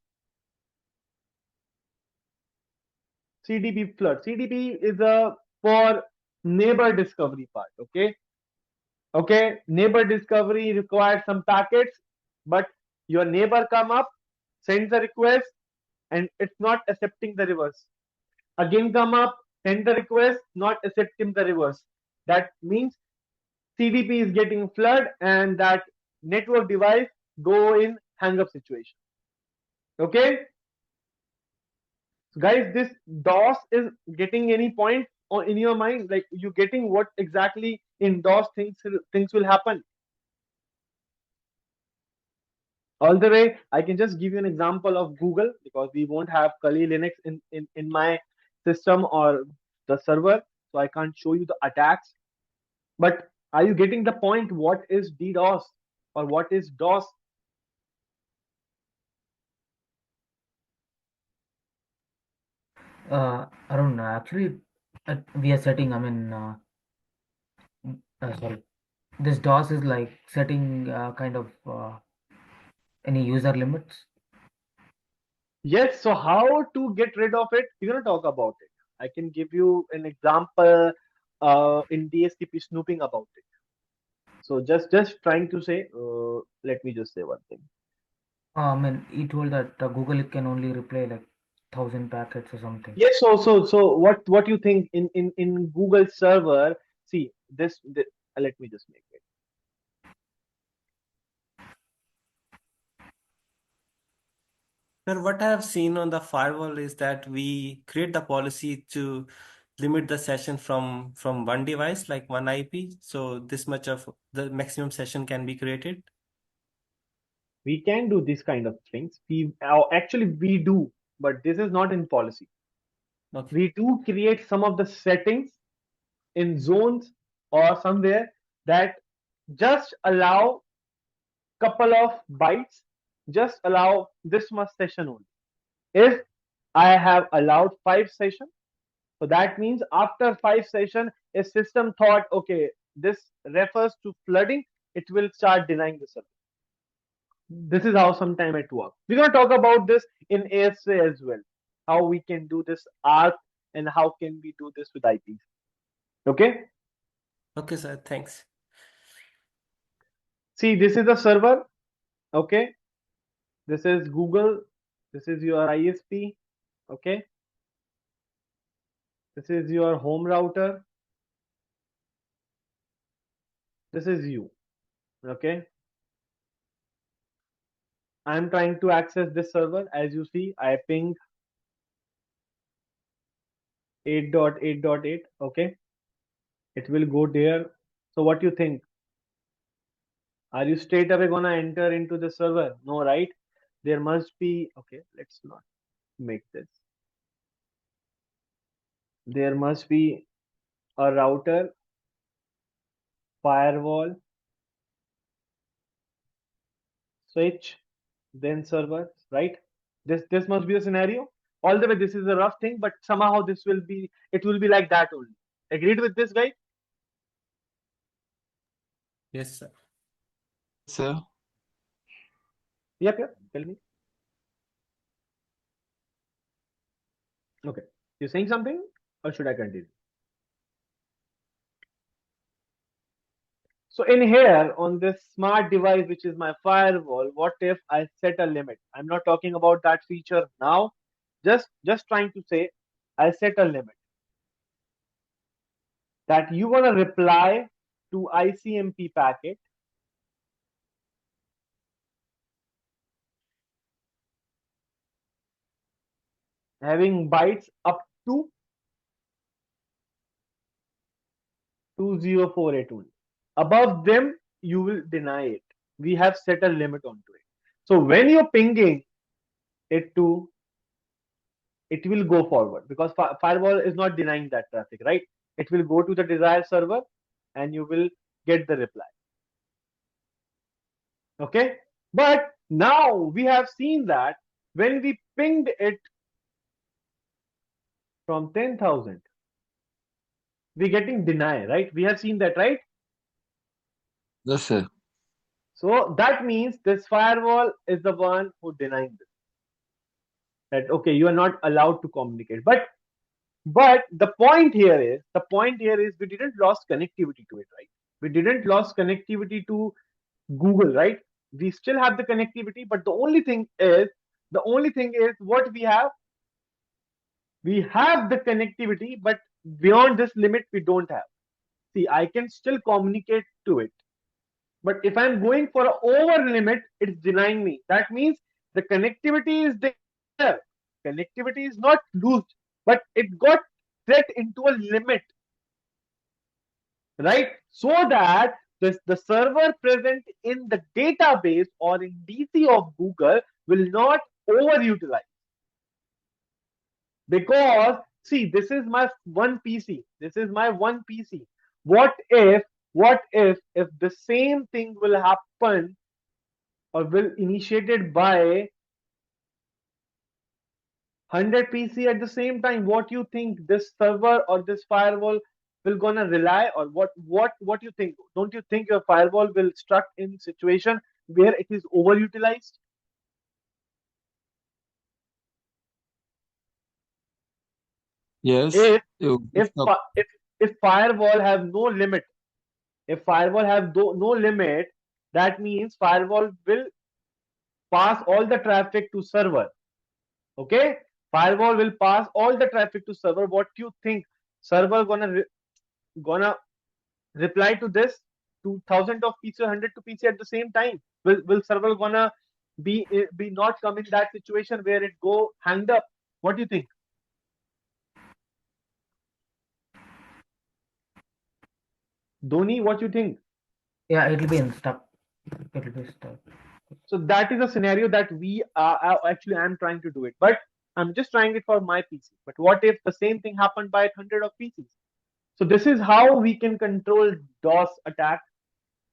Speaker 2: CDP flood. CDP is a for neighbor discovery part. Okay, neighbor discovery requires some packets, but your neighbor come up, sends a request, and it's not accepting the reverse. Again come up, send the request, not accepting the reverse. That means CDP is getting flood and that network device go in hang up situation. Okay, so guys, this DOS is getting any point or in your mind, like you getting what exactly in DOS things will happen. All the way, I can just give you an example of Google because we won't have Kali Linux in my system or the server, so I can't show you the attacks. But are you getting the point? What is DDoS or what is DOS?
Speaker 5: Arun, actually, we are setting, sorry, this DOS is like setting kind of any user limits.
Speaker 2: Yes. So how to get rid of it? We're gonna talk about it. I can give you an example in DSTP snooping about it. So just trying to say, let me just say one thing.
Speaker 5: He told that Google can only replay like 1,000 packets or something.
Speaker 2: Yes. So what you think in Google server? See this. Let me just make it.
Speaker 4: Sir, what I have seen on the firewall is that we create the policy to limit the session from one device, like one IP. So this much of the maximum session can be created.
Speaker 2: We can do this kind of things. Actually we do, but this is not in policy.
Speaker 4: Okay.
Speaker 2: We do create some of the settings in zones or somewhere that just allow couple of bytes, just allow this much session only. If I have allowed 5 sessions, so that means after 5 sessions, a system thought, okay, this refers to flooding, it will start denying the service. This is how sometime it works. We're going to talk about this in ASA as well, how we can do this ARP and how can we do this with IPs. Okay.
Speaker 4: Okay, sir. Thanks.
Speaker 2: See, this is a server. Okay. This is Google. This is your ISP. Okay. This is your home router. This is you. Okay. I'm trying to access this server. As you see, I ping 8.8.8. Okay. It will go there. So what do you think? Are you straight away gonna enter into the server? No, right? There must be, okay, let's not make this. There must be a router, firewall, switch, then server, right? This must be the scenario. All the way, this is a rough thing, but somehow this will be, it will be like that only. Agreed with this, guy?
Speaker 4: Yes, sir.
Speaker 7: Sir.
Speaker 2: Yep, tell me. Okay, you're saying something or should I continue? So in here on this smart device, which is my firewall, what if I set a limit? I'm not talking about that feature now. Just trying to say I set a limit that you want to reply to ICMP packet having bytes up to 20481. Above them, you will deny it. We have set a limit onto it. So when you're pinging it to, it will go forward because firewall is not denying that traffic, right? It will go to the desired server and you will get the reply. Okay. But now we have seen that when we pinged it from 10,000, we're getting deny, right? We have seen that, right?
Speaker 7: Yes, sir.
Speaker 2: So that means this firewall is the one who denying this. That okay, you are not allowed to communicate. But the point here is we didn't lost connectivity to it, right? We didn't lost connectivity to Google, right? We still have the connectivity, but the only thing is what we have. We have the connectivity, but beyond this limit, we don't have. See, I can still communicate to it, but if I'm going for an over limit, it's denying me. That means the connectivity is there. Connectivity is not loosed, but it got set into a limit, right? So that the server present in the database or in DC of Google will not overutilize. Because see, this is my one PC. This is my one PC. What if the same thing will happen or will initiated by 100 PC at the same time? What you think this server or this firewall will gonna rely, or what you think? Don't you think your firewall will stuck in situation where it is overutilized?
Speaker 7: Yes.
Speaker 2: If
Speaker 7: It will
Speaker 2: if
Speaker 7: stop.
Speaker 2: fi- if firewall have no limit, if firewall have no limit, that means firewall will pass all the traffic to server. Okay, firewall will pass all the traffic to server. What do you think? Server gonna reply to this to thousand of PC, 100 to PC at the same time? Will server gonna be not come in that situation where it go hanged up? What do you think, Dhoni? What do you think?
Speaker 5: Yeah, it'll be stuck. It'll be stuck.
Speaker 2: So that is a scenario that we are actually I'm trying to do it, but I'm just trying it for my PC. But what if the same thing happened by 100 of PCs? So this is how we can control DOS attack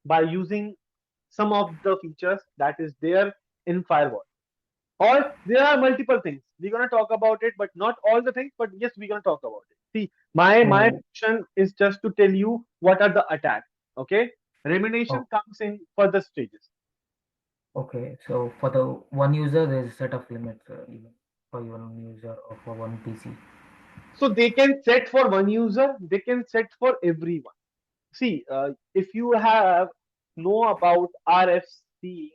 Speaker 2: by using some of the features that is there in firewall. Or there are multiple things. We're gonna talk about it, but not all the things. But yes, we're gonna talk about it. See, my
Speaker 5: So,
Speaker 2: mission is just to tell you what are the attacks. Okay, remediation
Speaker 5: oh,
Speaker 2: comes in further stages.
Speaker 5: okay. So for the one user, there's a set of limits even for one user or for one PC.
Speaker 2: So they can set for one user, they can set for everyone. See, if you have know about RFC,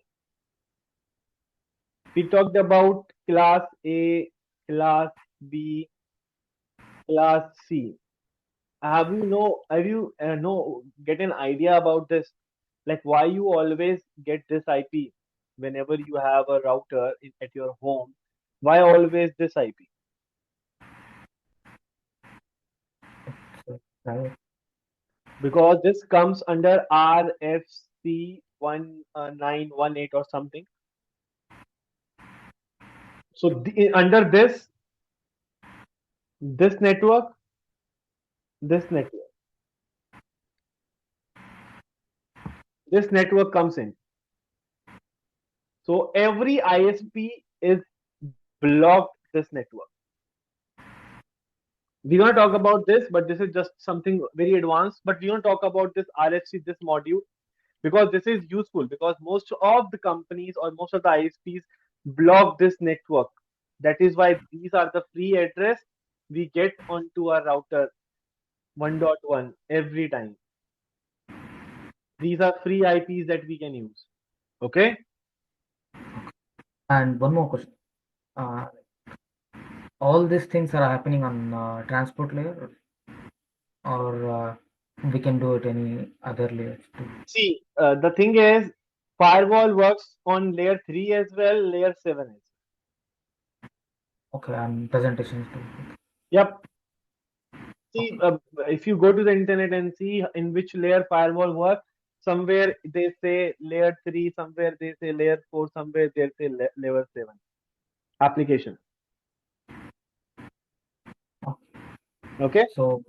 Speaker 2: we talked about class A, class B, class C. Have you know get an idea about this? Like why you always get this IP whenever you have a router at your home? Why always this IP?
Speaker 5: So, right.
Speaker 2: Because this comes under RFC 1918 or something. So under this network, this network comes in. So every ISP is blocked this network. We're gonna talk about this, but this is just something very advanced. But we're gonna talk about this RFC, this module, because this is useful because most of the companies or most of the ISPs block this network. That is why these are the free address we get onto our router 1.1 every time. These are free IPs that we can use. Okay.
Speaker 5: And one more question. All these things are happening on transport layer, or we can do it any other layers too.
Speaker 2: See, the thing is, firewall works on layer 3 as well, layer 7 as well.
Speaker 5: Okay, and presentations too.
Speaker 2: Yep. See, if you go to the internet and see in which layer firewall works, somewhere they say layer 3, somewhere they say layer 4, somewhere they say layer 7 application. Okay.
Speaker 5: So,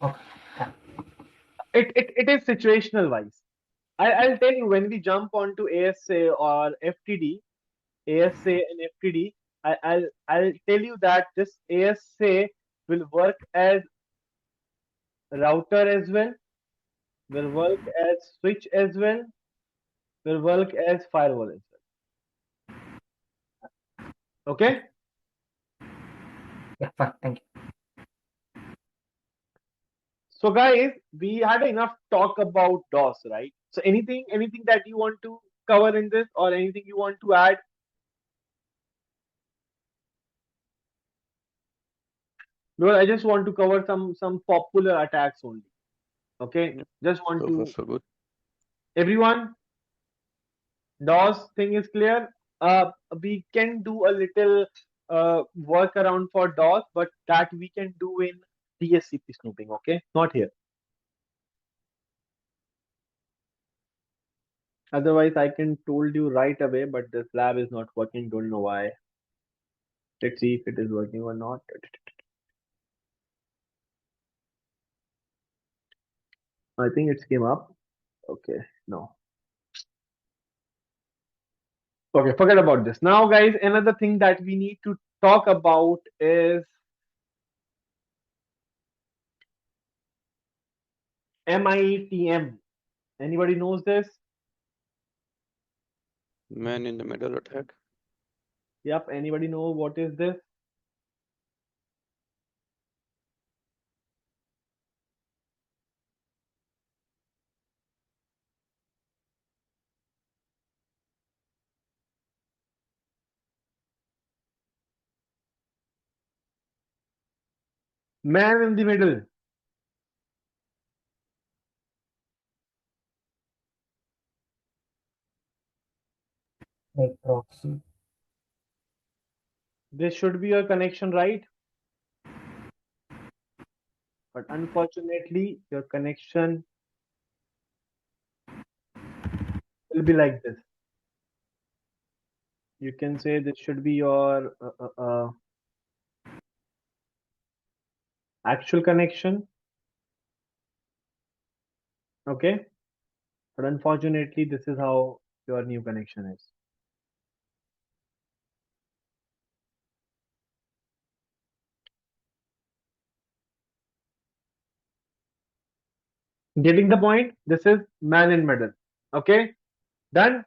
Speaker 5: okay. Yeah.
Speaker 2: It is situational wise. I'll tell you when we jump onto ASA or FTD, ASA and FTD, I'll tell you that this ASA will work as router as well, will work as switch as well, will work as firewall as well. Okay?
Speaker 5: Yeah, fine. Thank you.
Speaker 2: So guys, we had enough talk about DOS, right? So anything that you want to cover in this, or anything you want to add? Because I just want to cover some popular attacks only. Okay,
Speaker 1: Yep.
Speaker 2: just want
Speaker 1: So far,
Speaker 2: to,
Speaker 1: so good.
Speaker 2: everyone, DOS thing is clear. We can do a little workaround for DOS, but that we can do in DSCP snooping. Okay, not here. Otherwise, I can told you right away, but this lab is not working. Don't know why. Let's see if it is working or not. I think it came up. Okay, no. Okay, forget about this. Now, guys, another thing that we need to talk about is MITM. Anybody knows this?
Speaker 1: Man in the middle attack.
Speaker 2: Yep. Anybody know what is this? Man in the middle.
Speaker 5: Make proxy.
Speaker 2: This should be your connection, right? But unfortunately, your connection will be like this. You can say this should be your actual connection. Okay. But unfortunately, this is how your new connection is. Getting the point? This is man in middle. Okay. Done.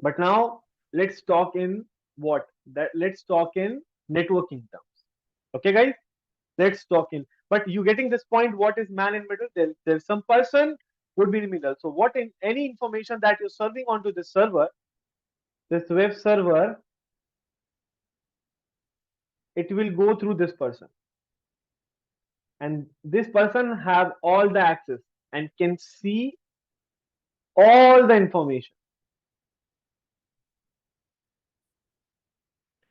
Speaker 2: But now let's talk in what? Let's talk in networking terms. Okay, guys? Let's talk in. But you getting this point? What is man in middle? There's some person would be in the middle. So what in any information that you're serving onto this server, this web server, it will go through this person. And this person have all the access and can see all the information.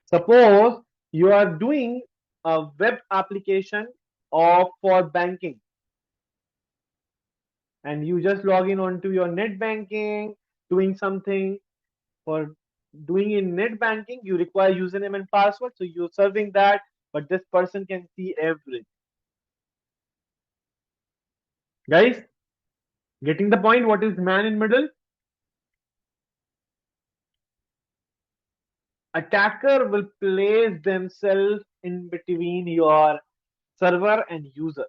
Speaker 2: Suppose you are doing a web application of for banking, and you just log in onto your net banking, doing something. For doing in net banking, you require username and password, so you're serving that, but this person can see everything. Guys, getting the point? What is man in middle? Attacker will place themselves in between your server and user.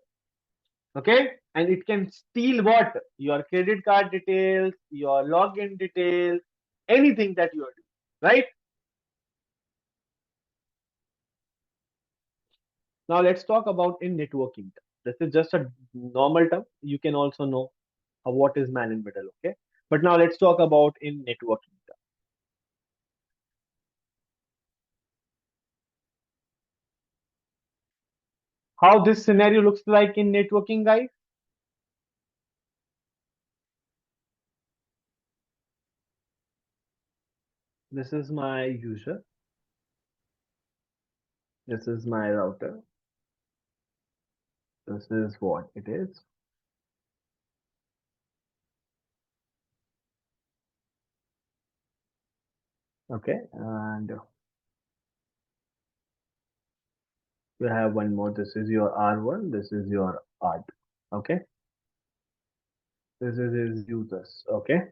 Speaker 2: Okay, and it can steal what? Your credit card details, your login details, anything that you are doing, right? Now let's talk about in networking term. This is just a normal term. You can also know what is man in middle. Okay, but now let's talk about in networking term. How this scenario looks like in networking, guys? This is my user. This is my router. This is what it is. Okay, and we have one more. This is your R1. This is your R2. Okay, this is his users. Okay,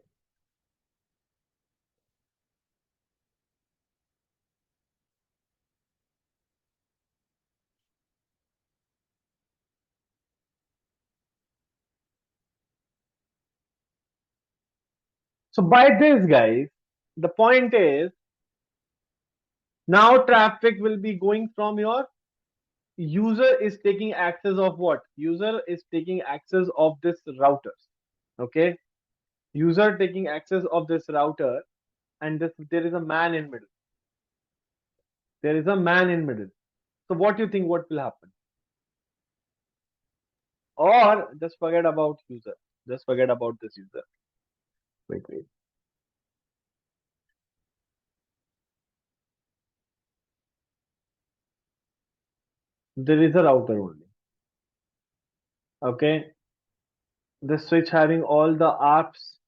Speaker 2: So by this, guys, the point is now traffic will be going from your user is taking access of what? User is taking access of this routers. Okay. User taking access of this router, and there is a man in middle. There is a man in middle. So what do you think what will happen? Or just forget about user. Just forget about this user. Wait. There is a router only. Okay. The switch having all the apps.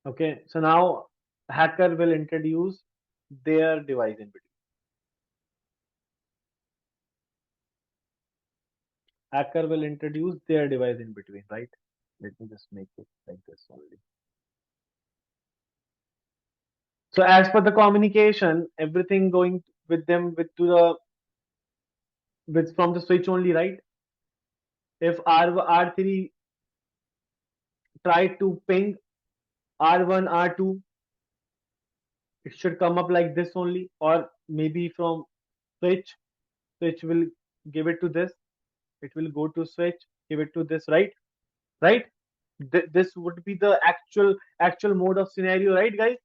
Speaker 2: Okay. So now hacker will introduce their device in between. Hacker will introduce their device in between, right? Let me just make it like this only. So as per the communication, everything going with them with from the switch only, right? If R3 tried to ping R1, R2, it should come up like this only, or maybe from switch will give it to this. It will go to switch, give it to this, right? Right? This would be the actual mode of scenario, right, guys?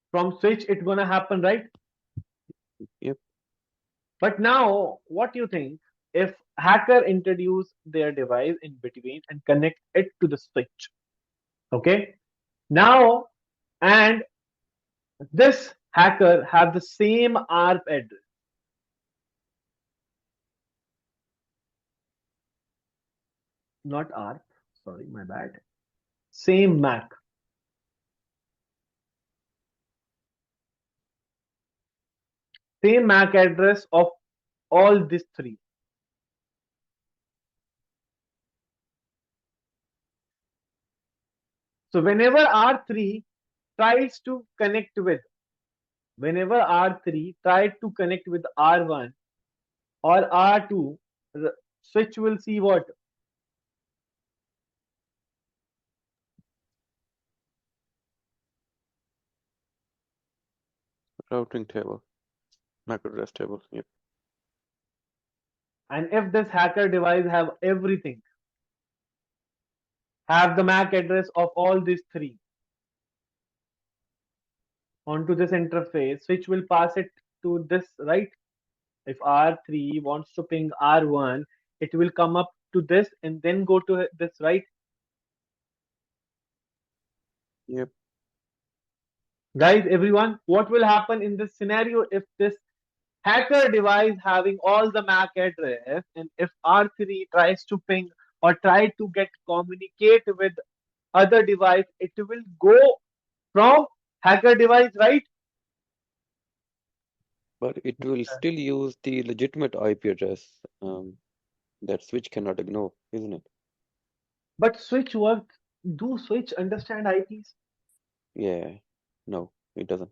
Speaker 2: From switch, it's gonna happen, right?
Speaker 1: Yep.
Speaker 2: But now, what do you think if hacker introduce their device in between and connect it to the switch? Okay. Now, and this hacker have the same ARP address. Not ARP, sorry, my bad. Same MAC. Same MAC address of all these three. So whenever R3 tries to connect with, whenever R3 tried to connect with R1 or R2, the switch will see what?
Speaker 1: Routing table, MAC address table. Yep.
Speaker 2: And if this hacker device have everything, have the MAC address of all these three onto this interface, switch will pass it to this, right? If R3 wants to ping R1, it will come up to this and then go to this, right?
Speaker 1: Yep.
Speaker 2: Guys, everyone, what will happen in this scenario if this hacker device having all the MAC address, and if R3 tries to ping or try to communicate with other device, it will go from hacker device, right?
Speaker 1: But it will still use the legitimate IP address that switch cannot ignore, isn't it?
Speaker 2: But switch work, do switch understand IPs?
Speaker 1: Yeah. No, it doesn't.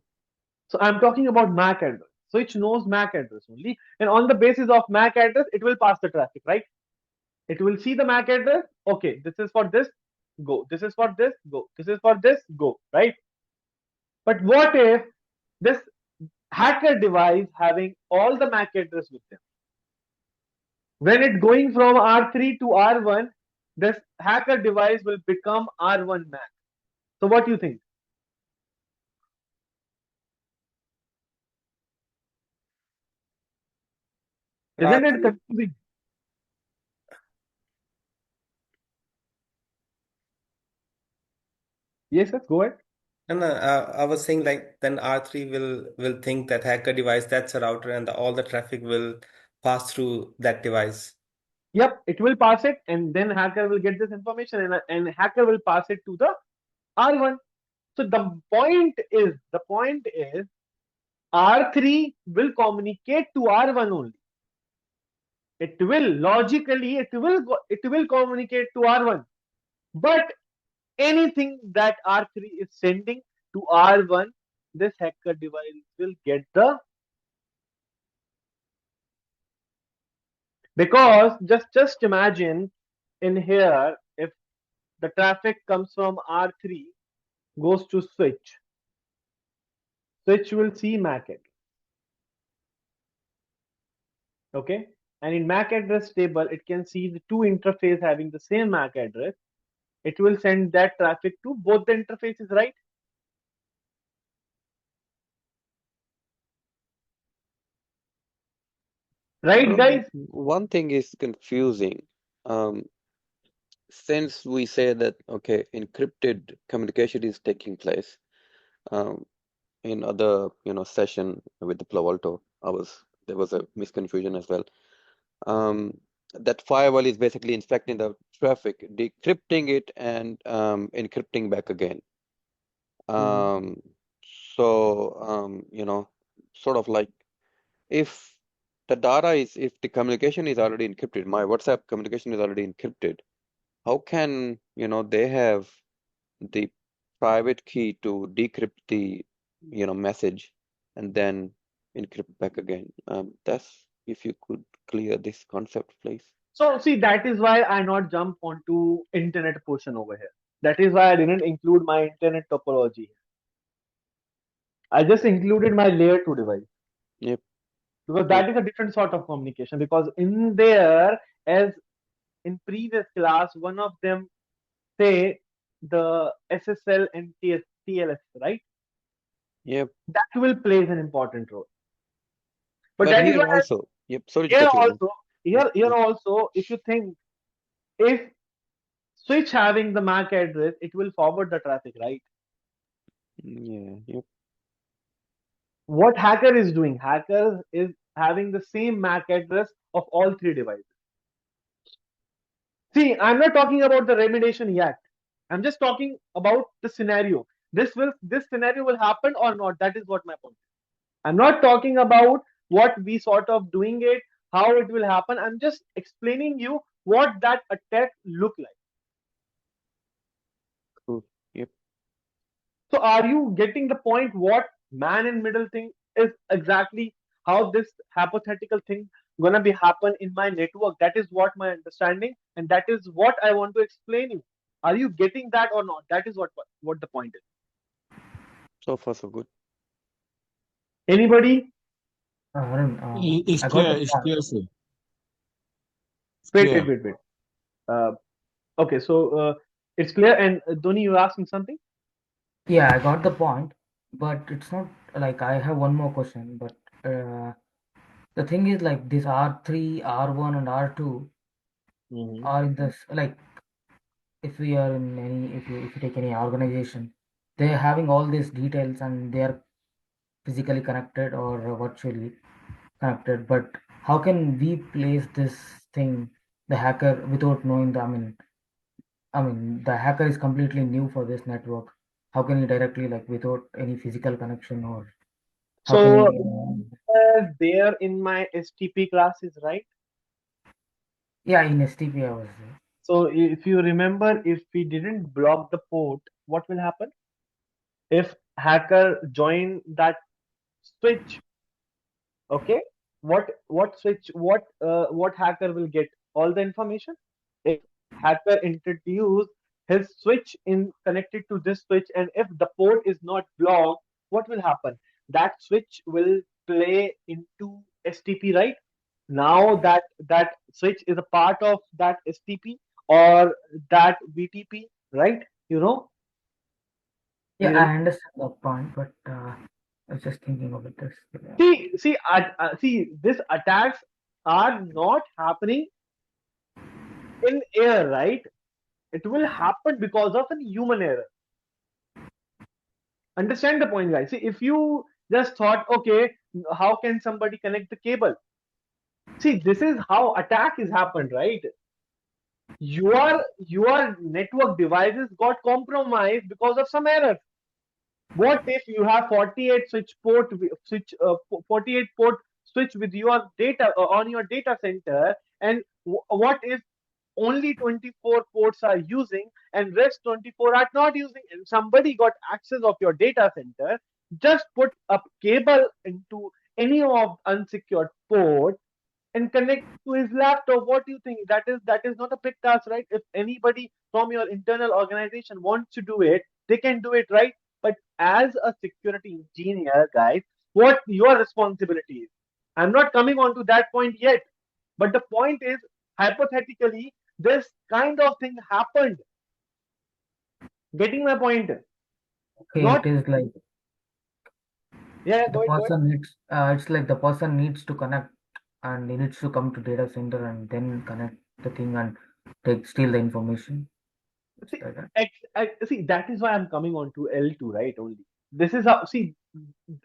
Speaker 2: So I'm talking about MAC address. Switch knows MAC address only, and on the basis of MAC address, it will pass the traffic, right? It will see the MAC address. Okay, this is for this, go. This is for this, go. This is for this, go, right? But what if this hacker device having all the MAC address with them? When it going from R3 to R1, this hacker device will become R1 MAC. So what do you think? Isn't it confusing? Yes, sir, go ahead.
Speaker 4: And I was saying like then R3 will think that hacker device that's a router and all the traffic will pass through that device.
Speaker 2: Yep, it will pass it, and then hacker will get this information, and hacker will pass it to the R1. So the point is R3 will communicate to R1 only. It will logically it will communicate to R1, but anything that R3 is sending to R1, this hacker device will get the, because just imagine in here, if the traffic comes from R3, goes to switch. Switch will see MAC address. Okay, and in MAC address table, it can see the two interfaces having the same MAC address. It will send that traffic to both the interfaces, right? Right, guys?
Speaker 1: One thing is confusing. Since we say that, okay, encrypted communication is taking place, um, in other, session with the Palo Alto, there was a misconfusion as well. That firewall is basically inspecting the traffic, decrypting it, and encrypting back again. Um, sort of like if if the communication is already encrypted, my WhatsApp communication is already encrypted, how can, they have the private key to decrypt the, message and then encrypt back again? That's if you could clear this concept, please.
Speaker 2: So see, that is why I not jump onto internet portion over here. That is why I didn't include my internet topology. I just included my layer 2 device.
Speaker 1: Yep.
Speaker 2: Because that is a different sort of communication. Because in there, as in previous class, one of them say the SSL and TLS, right?
Speaker 1: Yep.
Speaker 2: That will plays an important role. But
Speaker 1: But
Speaker 2: that is
Speaker 1: here
Speaker 2: why
Speaker 1: also, yep, sorry to
Speaker 2: here
Speaker 1: cut you.
Speaker 2: also, here also, if you think, if switch having the MAC address, it will forward the traffic, right?
Speaker 1: Yeah, yep.
Speaker 2: What hacker is doing? Hacker is having the same MAC address of all three devices. See, I'm not talking about the remediation yet. I'm just talking about the scenario. This scenario will happen or not. That is what my point is. I'm not talking about what we sort of doing it, how it will happen. I'm just explaining you what that attack look like.
Speaker 1: Cool. Yep.
Speaker 2: So are you getting the point? What man in middle thing is exactly how this hypothetical thing gonna be happen in my network? That is what my understanding, and that is what I want to explain you. Are you getting that or not? That is what the point is.
Speaker 1: So far, so good.
Speaker 2: Anybody?
Speaker 5: Arun,
Speaker 7: It's
Speaker 5: I got
Speaker 7: clear.
Speaker 5: the
Speaker 7: It's
Speaker 5: point.
Speaker 7: clear, sir. It's
Speaker 2: Wait,
Speaker 7: clear.
Speaker 2: wait, wait, wait. Okay, so it's clear. And Dhoni, you asking something?
Speaker 5: Yeah, I got the point, but it's not like I have one more question. But the thing is, like this R3, R1, and R2 are in this, like if we are in any, if you take any organization, they're having all these details and they are physically connected or virtually connected. But how can we place this thing, the hacker, without knowing the? I mean, the hacker is completely new for this network. How can he directly, like, without any physical connection, or how can
Speaker 2: So
Speaker 5: he?
Speaker 2: there in my STP classes, right?
Speaker 5: Yeah, in STP I was there.
Speaker 2: So if you remember, if we didn't block the port, what will happen? If hacker join that switch, okay, what switch, what hacker will get all the information? If hacker introduce his switch in connected to this switch, and if the port is not blocked, what will happen? That switch will play into STP, right? Now that switch is a part of that STP or that VTP, right? You know,
Speaker 5: Yeah,
Speaker 2: you
Speaker 5: I understand that point, but I was just thinking about this.
Speaker 2: see, these attacks are not happening in air, right? It will happen because of a human error. Understand the point, guys? See, if you just thought, okay, how can somebody connect the cable? See, this is how attack is happened, right? Your network devices got compromised because of some error. What if you have 48 48 port switch with your data on your data center, and what if only 24 ports are using and rest 24 are not using, and somebody got access of your data center, just put a cable into any of unsecured port and connect to his laptop. What do you think? That is not a big task, right? If anybody from your internal organization wants to do it, they can do it, right? But as a security engineer, guys, what your responsibility is? I'm not coming on to that point yet, but the point is, hypothetically, this kind of thing happened. Getting my point?
Speaker 5: Okay,
Speaker 2: Not
Speaker 5: it is like
Speaker 2: yeah.
Speaker 5: the
Speaker 2: Go ahead.
Speaker 5: person needs, it's like the person needs to connect and he needs to come to data center and then connect the thing and steal the information. It's
Speaker 2: See,
Speaker 5: like that.
Speaker 2: see, that is why I'm coming on to L2, right? Only this is how. See,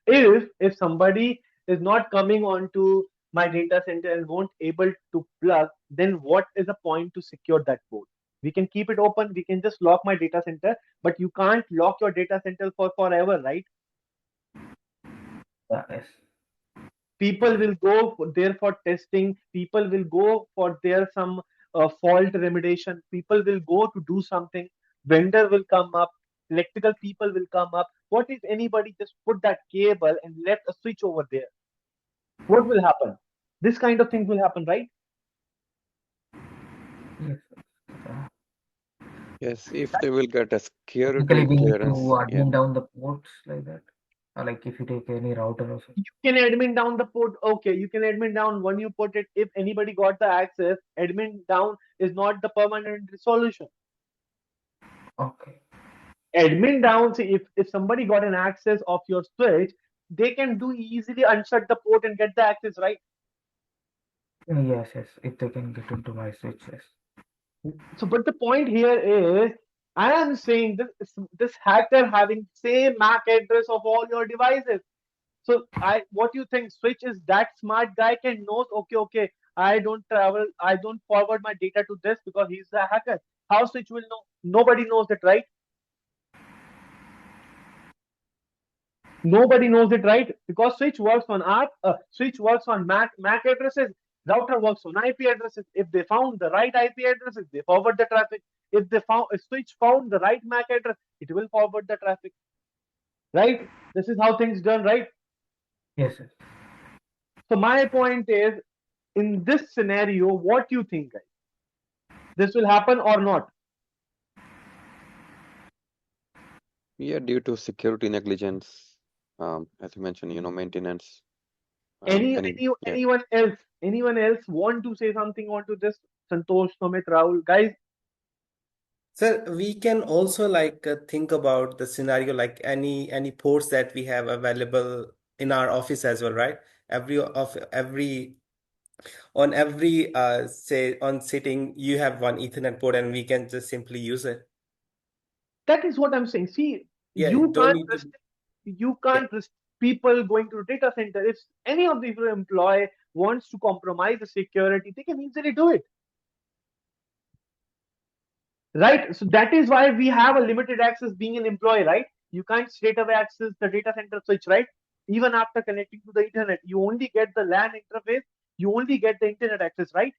Speaker 2: if somebody is not coming on to my data center and won't able to plug, then what is the point to secure that port? We can keep it open. We can just lock my data center, but you can't lock your data center for forever, right?
Speaker 5: Yes.
Speaker 2: People will go there for testing. People will go for their some fault remediation. People will go to do something. Vendor will come up. Electrical people will come up. What if anybody just put that cable and left a switch over there? What will happen? This kind of things will happen, right?
Speaker 5: Yes. Uh,
Speaker 1: Yes, if they will get a
Speaker 5: Technically,
Speaker 1: security
Speaker 5: we need to
Speaker 1: clearance, yeah.
Speaker 5: admin down the ports like that. Like if you take any router or something.
Speaker 2: You can admin down the port. Okay, you can admin down when you put it. If anybody got the access, admin down is not the permanent solution.
Speaker 5: Okay.
Speaker 2: Admin down, see, if somebody got an access of your switch, they can do easily unshut the port and get the access, right?
Speaker 5: Yes, yes. If they can get into my switch, yes.
Speaker 2: So, but the point here is, I am saying this hacker having same MAC address of all your devices. So, what do you think? Switch is that smart guy can knows, okay, I don't forward my data to this because he's a hacker. How Switch will know? Nobody knows that, right? Nobody knows it, right? Because switch works on switch works on MAC addresses. Router works on IP addresses. If they found the right IP addresses, they forward the traffic. If switch found the right MAC address, it will forward the traffic. Right? This is how things done, right?
Speaker 5: Yes, yes.
Speaker 2: So my point is, in this scenario, what do you think, guys? This will happen or not?
Speaker 1: Yeah, due to security negligence, as you mentioned, maintenance. Yeah.
Speaker 2: Anyone else want to say something onto this? Santosh, Sumit, Rahul, guys.
Speaker 4: Sir, we can also think about the scenario like any ports that we have available in our office as well, right? On every say on sitting you have one Ethernet port and we can just simply use it.
Speaker 2: That is what I'm saying. See,
Speaker 4: Yeah,
Speaker 2: you
Speaker 4: don't
Speaker 2: can't
Speaker 4: need to.
Speaker 2: restrict people going to data center. If any of the employee wants to compromise the security, they can easily do it. Right? So that is why we have a limited access being an employee, right? You can't straight away access the data center switch, right? Even after connecting to the internet, you only get the LAN interface, you only get the internet access, right?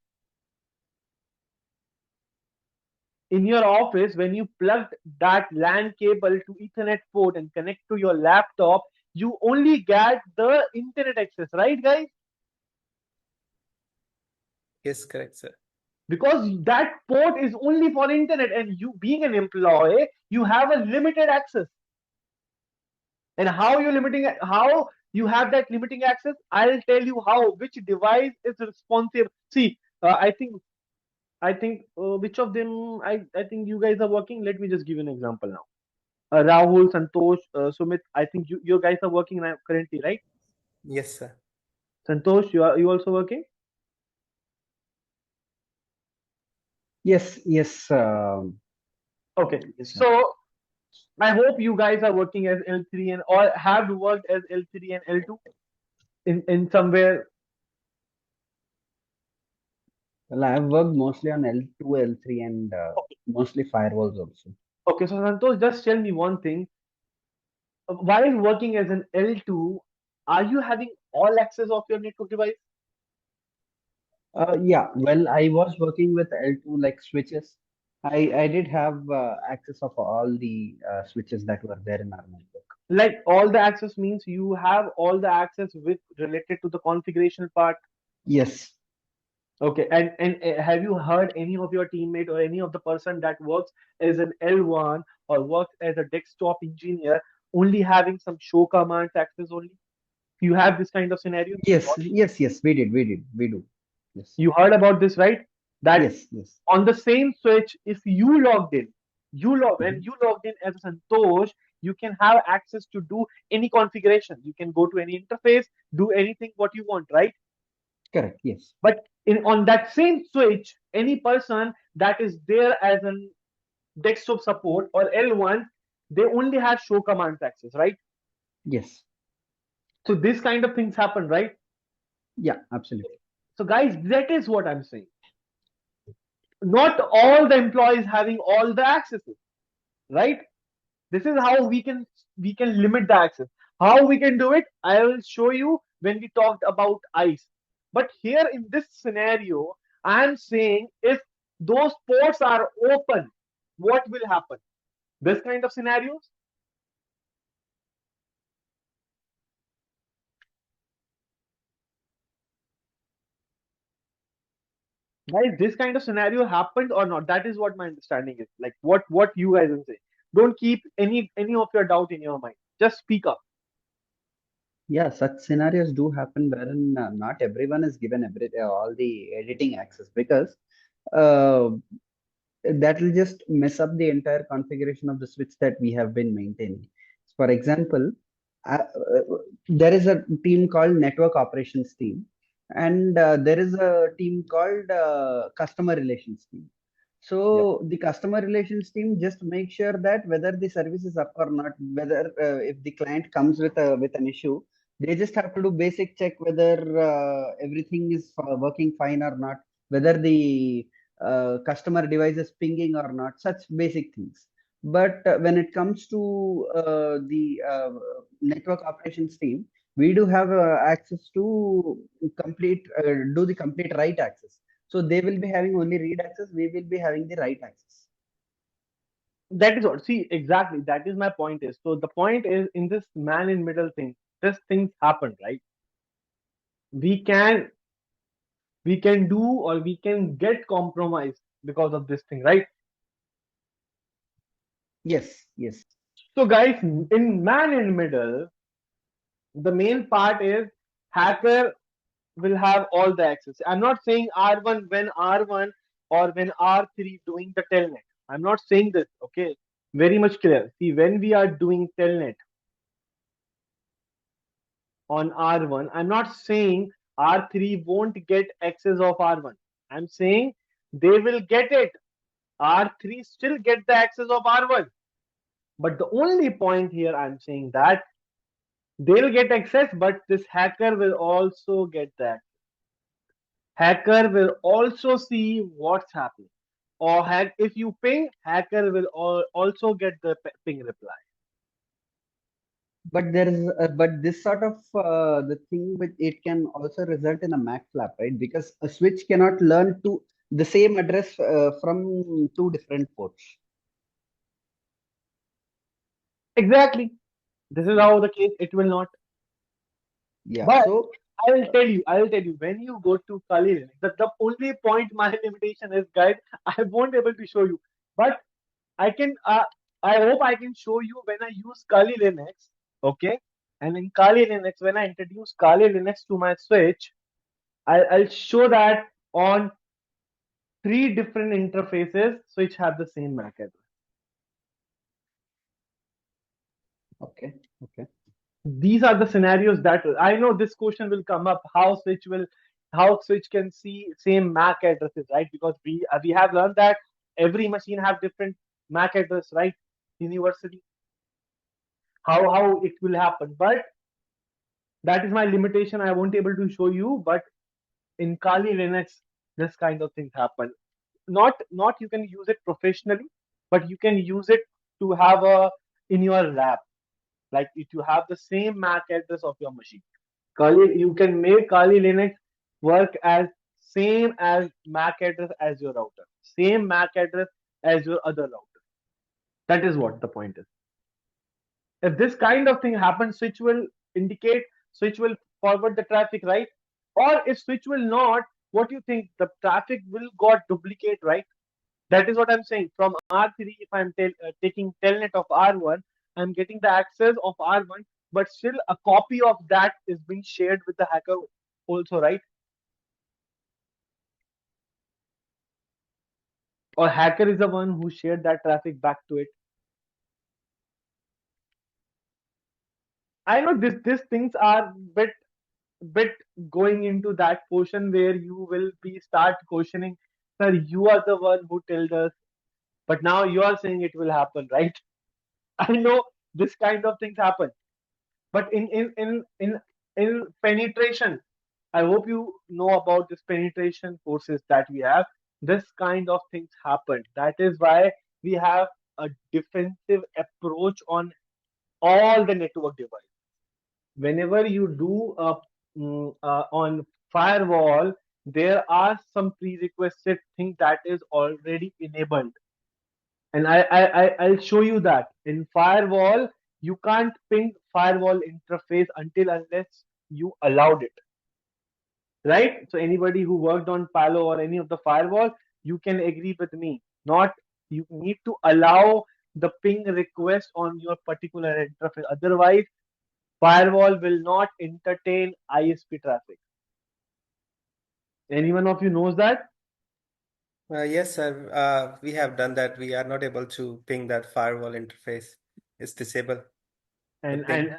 Speaker 2: In your office, when you plugged that LAN cable to Ethernet port and connect to your laptop, you only get the internet access, right, guys?
Speaker 4: Yes, correct, sir.
Speaker 2: Because that port is only for internet, and you being an employee, you have a limited access. And how you have that limiting access? I'll tell you how. Which device is responsible? See, I think which of them I think you guys are working. Let me just give you an example now. Rahul, Santosh, Sumit, I think you guys are working now currently, right?
Speaker 4: Yes, sir.
Speaker 2: Santosh, you also working?
Speaker 3: Yes, yes.
Speaker 2: Okay.
Speaker 3: Yes, sir.
Speaker 2: So I hope you guys are working as L3 and or have worked as L3 and L2 in somewhere.
Speaker 3: Well, I've worked mostly on L2, L3, and mostly firewalls also.
Speaker 2: Okay, so Santosh, just tell me one thing. While working as an L2, are you having all access of your network device?
Speaker 3: Yeah, well, I was working with L2 like switches. I did have access of all the switches that were there in our network.
Speaker 2: Like all the access means you have all the access with related to the configuration part.
Speaker 3: Yes.
Speaker 2: Okay, and have you heard any of your teammate or any of the person that works as an L1 or works as a desktop engineer only having some show commands access only? You have this kind of scenario?
Speaker 3: Yes, yes, yes. We do. Yes,
Speaker 2: You heard about this, right? That
Speaker 3: yes, yes.
Speaker 2: on the same switch, if you logged in, when
Speaker 3: Mhm.
Speaker 2: you logged in as a Santosh, you can have access to do any configuration. You can go to any interface, do anything what you want, right?
Speaker 3: Correct. Yes,
Speaker 2: But on that same switch, any person that is there as an desktop support or L1, they only have show commands access, right?
Speaker 3: yes.
Speaker 2: So this kind of things happen, right?
Speaker 3: Yeah, absolutely.
Speaker 2: So guys, that is what I'm saying. Not all the employees having all the accesses, right? This is how we can limit the access. How we can do it, I will show you when we talked about ICE. But here in this scenario, I am saying if those ports are open, what will happen? This kind of scenarios. Guys, this kind of scenario happened or not? That is what my understanding is. Like what you guys will say. Don't keep any of your doubt in your mind. Just speak up.
Speaker 3: Yeah, such scenarios do happen wherein not everyone is given all the editing access because uh, that will just mess up the entire configuration of the switch that we have been maintaining. For example, there is a team called network operations team, and there is a team called customer relations team.
Speaker 2: Yep.
Speaker 3: So the customer relations team just make sure that whether the service is up or not, whether if the client comes with an issue, they just have to do basic check whether everything is working fine or not, whether the customer device is pinging or not, such basic things. But when it comes to the network operations team, we do have access to do the complete write access. So they will be having only read access, we will be having the write access.
Speaker 2: That is what. See, exactly. That is my point. Is so the point is in this man in middle thing. This things happen, right? We can do or we can get compromised because of this thing, right?
Speaker 3: Yes, yes.
Speaker 2: So guys, in man in middle, the main part is hacker will have all the access. I'm not saying R1 when R1 or when R3 doing the telnet. I'm not saying this. Okay, very much clear. See, when we are doing telnet on R1, I'm not saying R3 won't get access of R1. I'm saying they will get it. R3 still get the access of R1. But the only point here I'm saying that they'll get access, but this hacker will also get that. Hacker will also see what's happening. Or if you ping, hacker will also get the ping reply.
Speaker 3: But there is, but this sort of the thing with it can also result in a MAC flap, right? Because a switch cannot learn to the same address from two different ports.
Speaker 2: Exactly. This is how the case it will not.
Speaker 3: Yeah.
Speaker 2: But
Speaker 3: So
Speaker 2: I will tell you, when you go to Kali Linux, the only point my limitation is, guys, I won't able to show you. But I can, I hope I can show you when I use Kali Linux, okay? And in Kali Linux, when I introduce Kali Linux to my switch, I'll show that on 3 different interfaces, which have the same MAC address.
Speaker 3: okay, okay.
Speaker 2: These are the scenarios that I know this question will come up. How switch can see same MAC addresses, right? Because we have learned that every machine have different MAC address, right? University. How it will happen, but that is my limitation. I won't able to show you, but in Kali Linux, this kind of things happen. Not you can use it professionally, but you can use it to have a in your lab. Like if you have the same MAC address of your machine, you can make Kali Linux work as same as MAC address as your router, same MAC address as your other router. That is what the point is. If this kind of thing happens, switch will indicate, switch will forward the traffic, right? Or if switch will not, what do you think? The traffic will got duplicate, right? That is what I'm saying. From R3, if I'm taking telnet of R1, I'm getting the access of R1, but still a copy of that is being shared with the hacker also, right? Or hacker is the one who shared that traffic back to it. I know these things are bit going into that portion where you will be start questioning, sir, you are the one who told us, but now you are saying it will happen, right? I know this kind of things happen, but in penetration, I hope you know about this penetration courses that we have. This kind of things happen. That is why we have a defensive approach on all the network devices. Whenever you do on firewall, there are some prerequisite thing that is already enabled, and I'll show you that in firewall you can't ping firewall interface until unless you allowed it, right? So anybody who worked on Palo or any of the firewall, you can agree with me. Not you need to allow the ping request on your particular interface. Otherwise, firewall will not entertain ISP traffic. Anyone of you knows that?
Speaker 4: Yes, sir. We have done that. We are not able to ping that firewall interface. It's disabled. The
Speaker 2: And
Speaker 4: ping.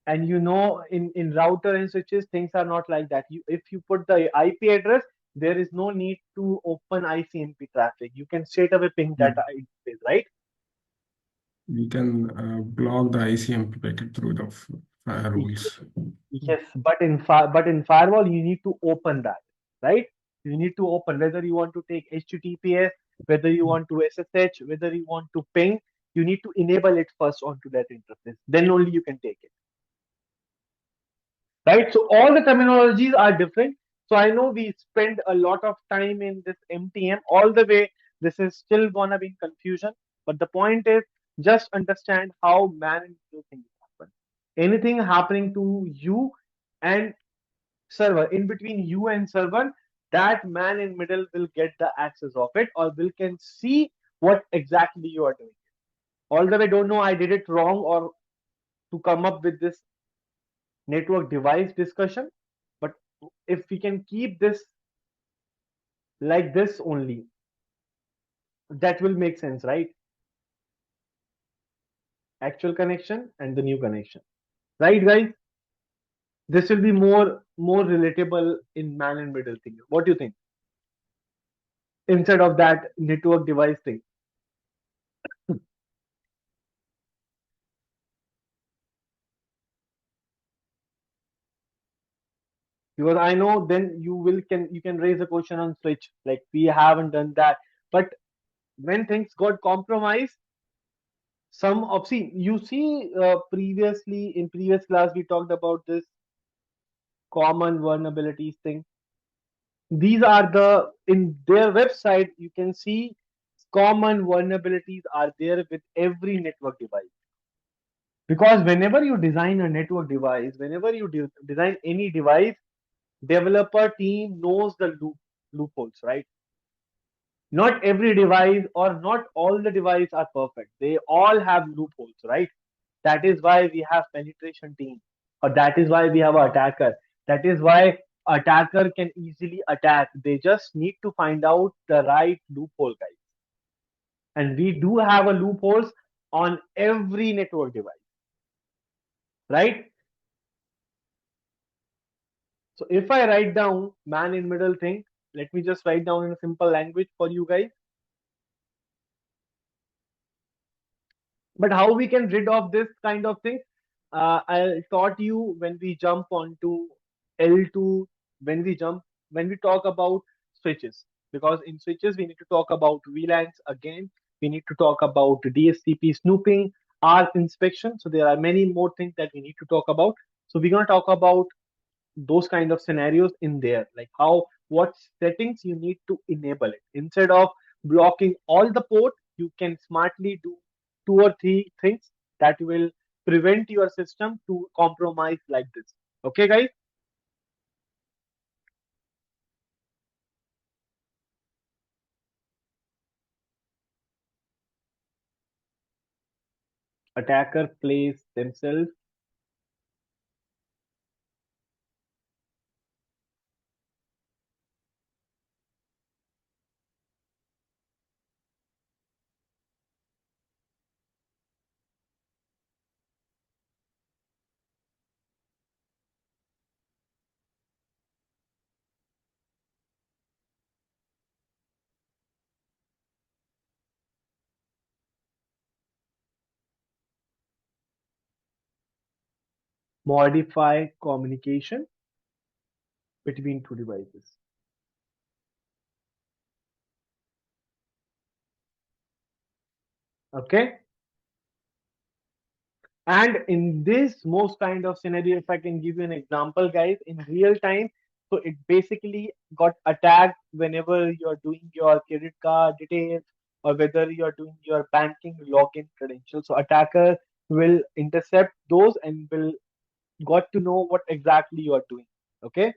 Speaker 2: and you know, in router and switches, things are not like that. You if you put the IP address, there is no need to open ICMP traffic. You can straight away ping that interface, right?
Speaker 6: We can block the ICMP packet through the firewalls.
Speaker 2: Yes, but in firewall you need to open that, right? You need to open whether you want to take HTTPS, whether you want to SSH, whether you want to ping. You need to enable it first onto that interface. Then only you can take it, right? So all the terminologies are different. So I know we spend a lot of time in this MTM all the way. This is still gonna be confusion, but the point is just understand how man-in-middle things happen. Anything happening to you and server, in between you and server, that man in middle will get the access of it, or will can see what exactly you are doing. All the way don't know I did it wrong, or to come up with this network device discussion. But if we can keep this like this only, that will make sense, right? Actual connection and the new connection, right, guys? This will be more relatable in man and middle thing. What do you think? Instead of that network device thing. Because I know then you can raise a question on switch, like we haven't done that. But when things got compromised, some of see you see previously in previous class we talked about this common vulnerabilities thing. These are the in their website you can see common vulnerabilities are there with every network device. Because whenever you design a network device, whenever you design any device, developer team knows the loopholes, right? Not every device or not all the devices are perfect. They all have loopholes, right? That is why we have penetration team, or that is why we have an attacker. That is why attacker can easily attack. They just need to find out the right loophole, guys. And we do have a loopholes on every network device, right? So if I write down man in middle thing, let me just write down in a simple language for you guys. But how we can rid of this kind of thing? I taught you when we jump onto L2, when we talk about switches, because in switches we need to talk about VLANs again. We need to talk about DSCP snooping, ARP inspection. So there are many more things that we need to talk about. So we're gonna talk about those kind of scenarios in there, like what settings you need to enable it. Instead of blocking all the port, you can smartly do 2 or 3 things that will prevent your system to compromise like this. Okay, guys? Attacker place themselves. Modify communication between two devices. Okay. And in this most kind of scenario, if I can give you an example, guys, in real time, so it basically got attacked whenever you're doing your credit card details or whether you're doing your banking login credentials. So attacker will intercept those and will got to know what exactly you are doing. Okay.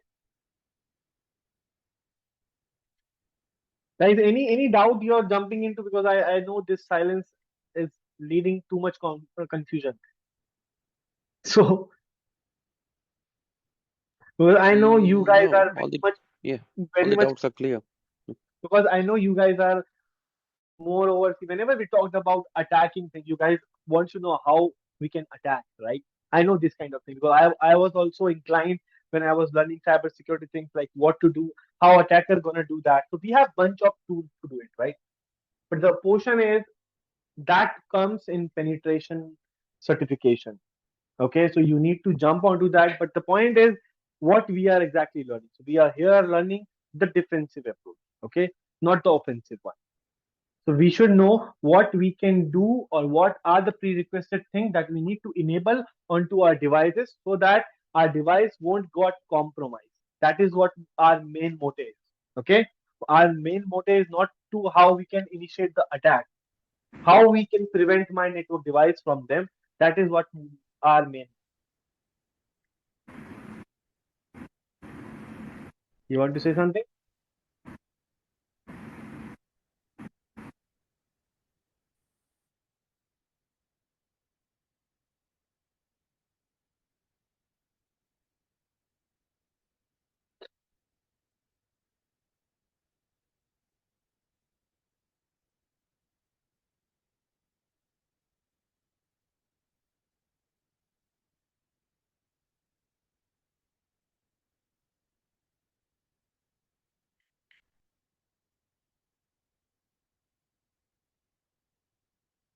Speaker 2: Guys, any doubt you're jumping into, because I know this silence is leading too much confusion. So well, I know you guys
Speaker 1: No,
Speaker 2: are
Speaker 1: all the
Speaker 2: very
Speaker 1: all the
Speaker 2: much,
Speaker 1: doubts are clear.
Speaker 2: because I know you guys are more over. Whenever we talked about attacking things, you guys want to know how we can attack, right? I know this kind of thing because I was also inclined when I was learning cybersecurity things, like what to do, how attacker gonna do that. So we have bunch of tools to do it, right? But the portion is that comes in penetration certification. Okay, so you need to jump onto that. But the point is what we are exactly learning. So we are here learning the defensive approach, okay, not the offensive one. So we should know what we can do or what are the prerequisite things that we need to enable onto our devices so that our device won't got compromised. That is what our main motive is. Okay. Our main motive is not to how we can initiate the attack, how we can prevent my network device from them. That is what our main. You want to say something?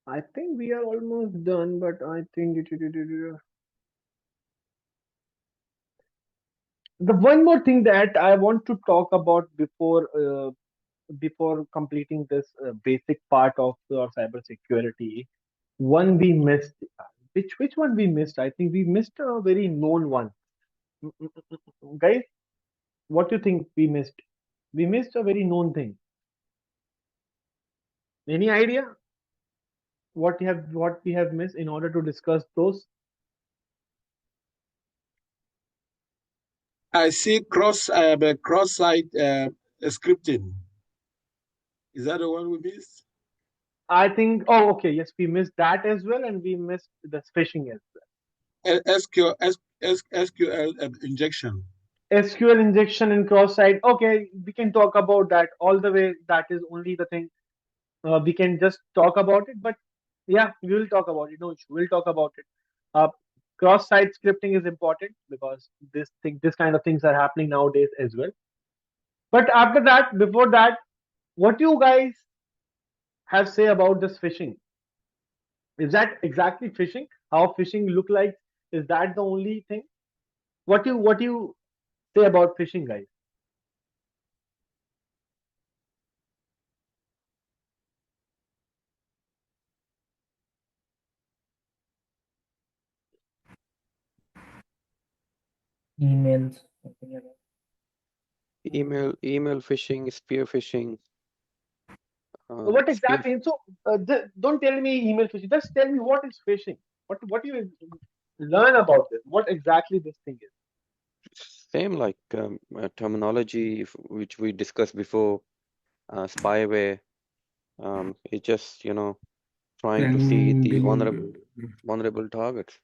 Speaker 2: I think we are almost done, but I think the one more thing that I want to talk about before completing this basic part of our cybersecurity, one we missed. Which one we missed? I think we missed a very known one. Guys, what do you think we missed? We missed a very known thing. Any idea what we have missed in order to discuss those?
Speaker 7: I see cross-site scripting. Is that the one we missed?
Speaker 2: I think. Oh, okay. Yes, we missed that as well, and we missed the phishing as well.
Speaker 7: SQL injection.
Speaker 2: SQL injection and cross-site. Okay, we can talk about that all the way. That is only the thing. We can just talk about it, but yeah, we will talk about it. No issue. We'll talk about it. Uh, Cross-site scripting is important because this kind of things are happening nowadays as well. But after that, before that, what you guys have say about this phishing? Is that exactly phishing? How phishing look like? Is that the only thing? What you say about phishing, guys?
Speaker 5: Emails, something like that.
Speaker 1: Email phishing, spear phishing.
Speaker 2: What
Speaker 1: Spear
Speaker 2: exactly? So don't tell me email phishing. Just tell me what is phishing. What you learn about this? What exactly this thing is?
Speaker 1: Same like terminology which we discussed before. Spyware. It's just trying to see the
Speaker 6: Sending
Speaker 1: vulnerable. vulnerable targets.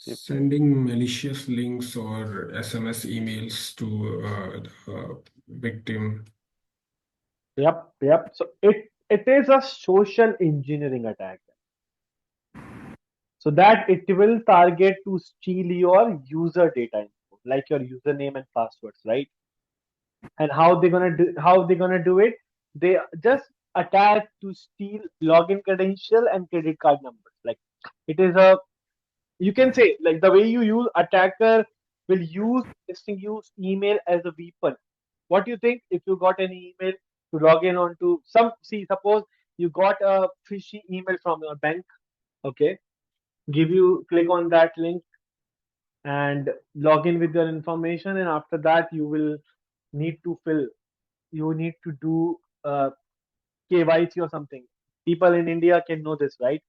Speaker 1: Yep.
Speaker 6: Sending malicious links or SMS emails to the victim.
Speaker 2: Yep. So it is a social engineering attack. So that it will target to steal your user data info, like your username and passwords, right? And how they're gonna do it? They just attack to steal login credential and credit card numbers. Like it is a, you can say, like the way you use, attacker will use email as a weapon. What do you think if you got an email to log in onto suppose you got a fishy email from your bank, okay? Click on that link and log in with your information, and after that need to fill you need to do KYC or something. People in India can know this, right?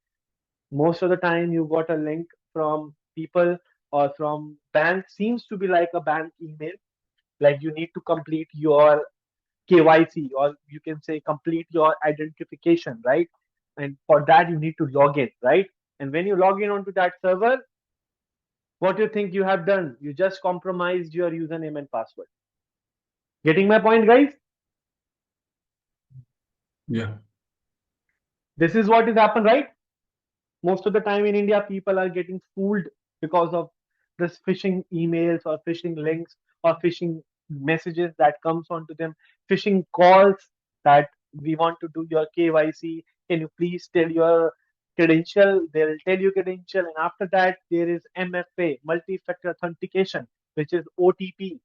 Speaker 2: Most of the time you got a link from people or from bank, seems to be like a bank email, like you need to complete your KYC, or you can say complete your identification, right? And for that you need to log in, right? And when you log in onto that server, what do you think you have done? You just compromised your username and password. Getting my point, guys?
Speaker 6: Yeah.
Speaker 2: This is what has happened, right? Most of the time in India, people are getting fooled because of this phishing emails or phishing links or phishing messages that comes onto them, phishing calls that we want to do your KYC. Can you please tell your credential? They'll tell you credential, and after that there is MFA, multi-factor authentication, which is OTP.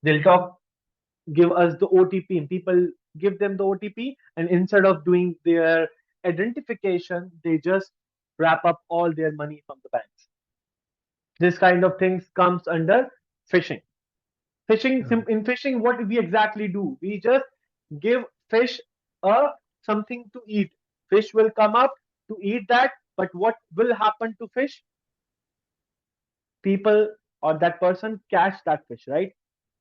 Speaker 2: They'll give us the OTP, and people give them the OTP, and instead of doing their identification, they just wrap up all their money from the banks. This kind of things comes under phishing. In phishing, what we exactly do? We just give fish something to eat. Fish will come up to eat that, but what will happen to fish? People or that person catch that fish, right?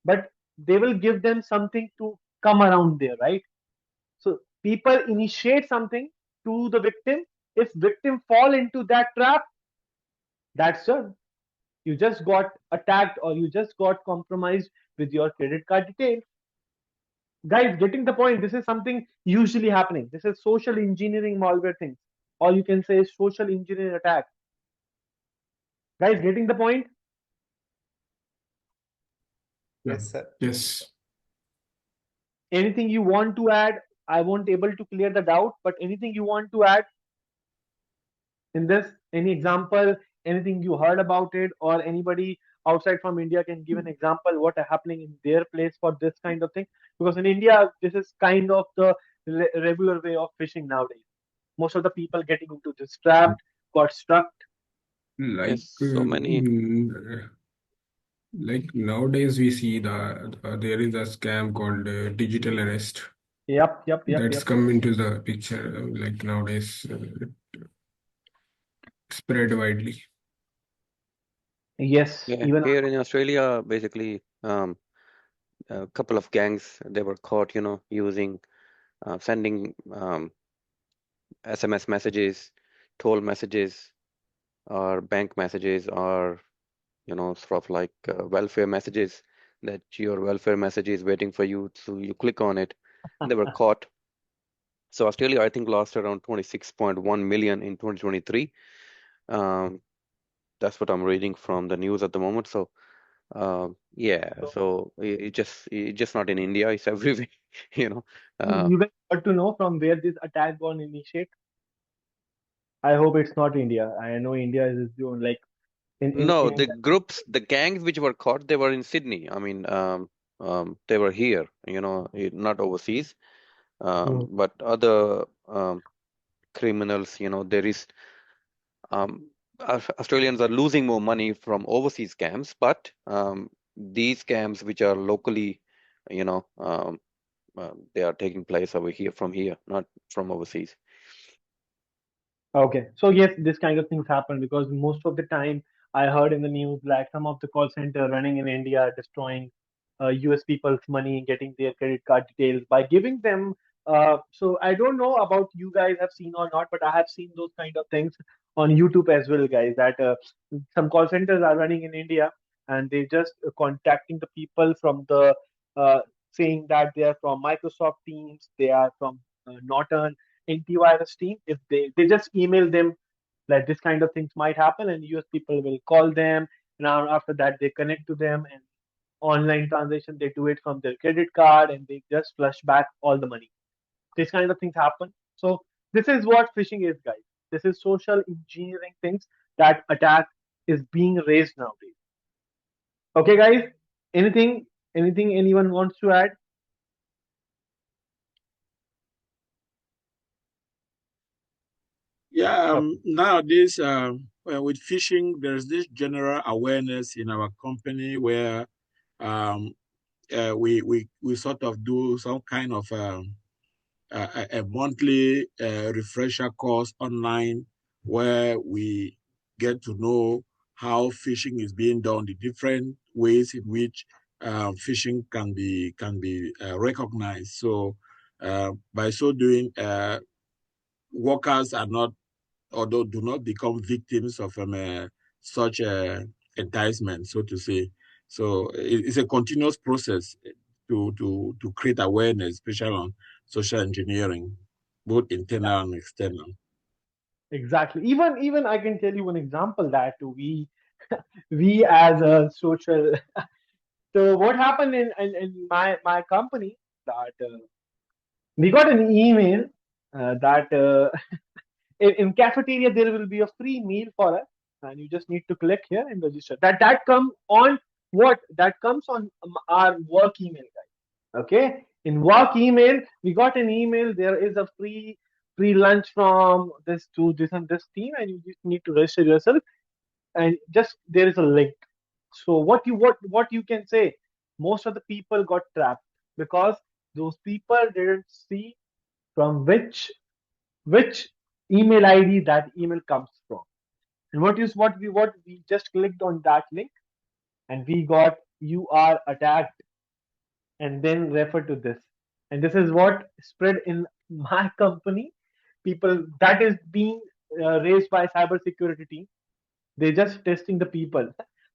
Speaker 2: But they will give them something to come around there, right? So people initiate something to the victim. If victim fall into that trap, that's done. You just got attacked or you just got compromised with your credit card details. Guys, getting the point, this is something usually happening. This is social engineering malware things, or you can say social engineering attack. Guys, getting the point?
Speaker 4: Yes, sir.
Speaker 6: Yes.
Speaker 2: Anything you want to add? I won't able to clear the doubt, but anything you want to add in this? Any example? Anything you heard about it, or anybody outside from India can give an example what are happening in their place for this kind of thing? Because in India, this is kind of the regular way of phishing nowadays. Most of the people getting into this trap got stuck.
Speaker 6: Like
Speaker 1: Yes, so many.
Speaker 6: Like nowadays we see there is a scam called digital arrest.
Speaker 2: Yep.
Speaker 6: That's come into the picture. Like nowadays, spread widely.
Speaker 2: Yes,
Speaker 1: Yeah,
Speaker 2: even
Speaker 1: here in Australia, basically, a couple of gangs, they were caught, using sending SMS messages, toll messages, or bank messages, or sort of like welfare messages, that your welfare message is waiting for you, so you click on it. They were caught. So Australia, I think, lost around 26.1 million in 2023. That's what I'm reading from the news at the moment. So yeah, so it's just not in India, it's everywhere, you know.
Speaker 2: you guys got to know from where this attack got initiated. I hope it's not India. I know India is doing like
Speaker 1: No,
Speaker 2: in
Speaker 1: the
Speaker 2: India.
Speaker 1: groups, the gangs which were caught, they were in Sydney. I mean, they were here, not overseas. But other criminals, there is Australians are losing more money from overseas scams, but these scams which are locally, you know, they are taking place over here, from here, not from overseas.
Speaker 2: Okay, so yes, this kind of things happen because most of the time I heard in the news like some of the call center running in India are destroying US people's money, getting their credit card details by giving them. So I don't know about you guys have seen or not, but I have seen those kind of things on YouTube as well, guys, that some call centers are running in India, and they just contacting the people from the saying that they are from Microsoft Teams, they are from Norton antivirus team. If they just email them that this kind of things might happen, and US people will call them. Now after that, they connect to them, and online transaction, they do it from their credit card, and they just flush back all the money. This kind of things happen. So this is what phishing is, guys. This is social engineering things that attack is being raised nowadays. Okay, guys. Anything anyone wants to add?
Speaker 7: Yeah, nowadays, with phishing, there's this general awareness in our company where um, we sort of do some kind of a monthly refresher course online where we get to know how phishing is being done, the different ways in which phishing can be recognized. So by so doing, workers are not, although do not become victims of such enticement, so to say. So it's a continuous process to create awareness, especially on social engineering, both internal and external.
Speaker 2: Exactly. Even I can tell you one example that we as a social. So what happened in my company that we got an email that in cafeteria there will be a free meal for us, and you just need to click here and register. That come on what? That comes on our work email, guys. Okay, in work email we got an email. There is a free lunch from this to this and this team, and you just need to register yourself. And just there is a link. So what you can say? Most of the people got trapped because those people didn't see from which email ID that email comes from. And what we just clicked on that link, and we got you are attacked, and then refer to this. And this is what spread in my company. People that is being raised by cybersecurity team. They're just testing the people,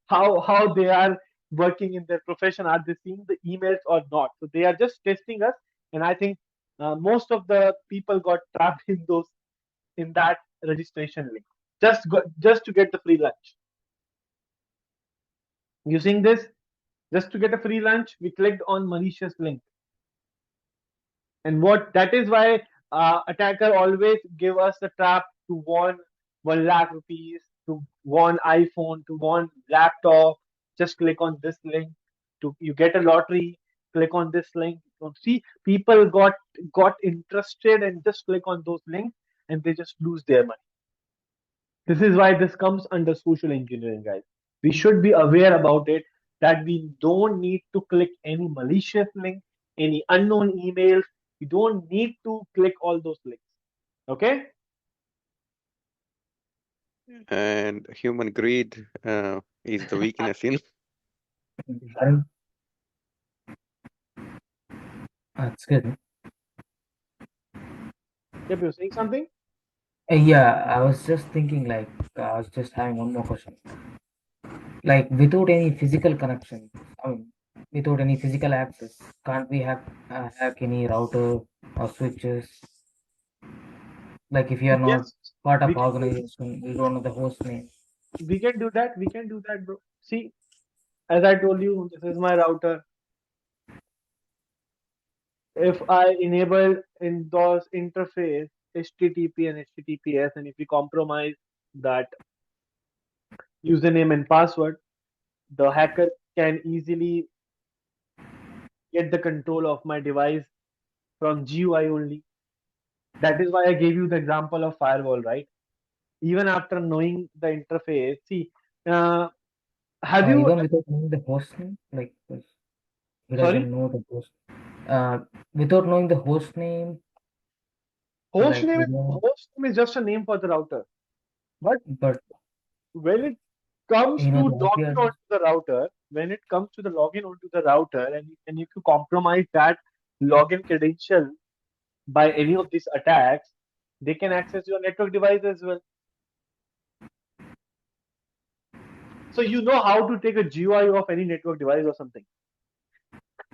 Speaker 2: how they are working in their profession. Are they seeing the emails or not? So they are just testing us, and I think most of the people got trapped in that registration link, just to get the free lunch. Using this, just to get a free lunch, we clicked on malicious link, and what that is why attacker always give us the trap to won 1 lakh rupees, to won iPhone, to won laptop. Just click on this link to you get a lottery. Click on this link. So see, people got interested and just click on those links, and they just lose their money. This is why this comes under social engineering, guys. We should be aware about it, that we don't need to click any malicious link, any unknown emails. We don't need to click all those links. Okay?
Speaker 1: And human greed is the weakness in.
Speaker 5: That's good.
Speaker 2: Yep, you're saying something?
Speaker 5: Yeah, I was just thinking, like, I was just having one more question. Like, without any physical connection, I mean, without any physical access, can't we hack any router or switches? Like, if you are not
Speaker 2: Yes,
Speaker 5: part
Speaker 2: we
Speaker 5: of
Speaker 2: can do.
Speaker 5: organization, you don't know the host name.
Speaker 2: We can do that. We can do that, bro. See, as I told you, this is my router. If I enable in those interface HTTP and HTTPS, and if we compromise that username and password, the hacker can easily get the control of my device from GUI only. That is why I gave you the example of firewall, right? Even after knowing the interface, see, uh, have you?
Speaker 5: Even without knowing the host name, like, he
Speaker 2: Sorry,
Speaker 5: doesn't know the host. Uh, without knowing the host name,
Speaker 2: host
Speaker 5: like,
Speaker 2: name.
Speaker 5: we know,
Speaker 2: Host name is just a name for the router, but
Speaker 5: but
Speaker 2: when it comes
Speaker 5: you know
Speaker 2: to
Speaker 5: the IP
Speaker 2: login
Speaker 5: address.
Speaker 2: onto the router, when it comes to the login onto the router, and if you compromise that login credential by any of these attacks, they can access your network device as well. So you know how to take a GUI of any network device or something.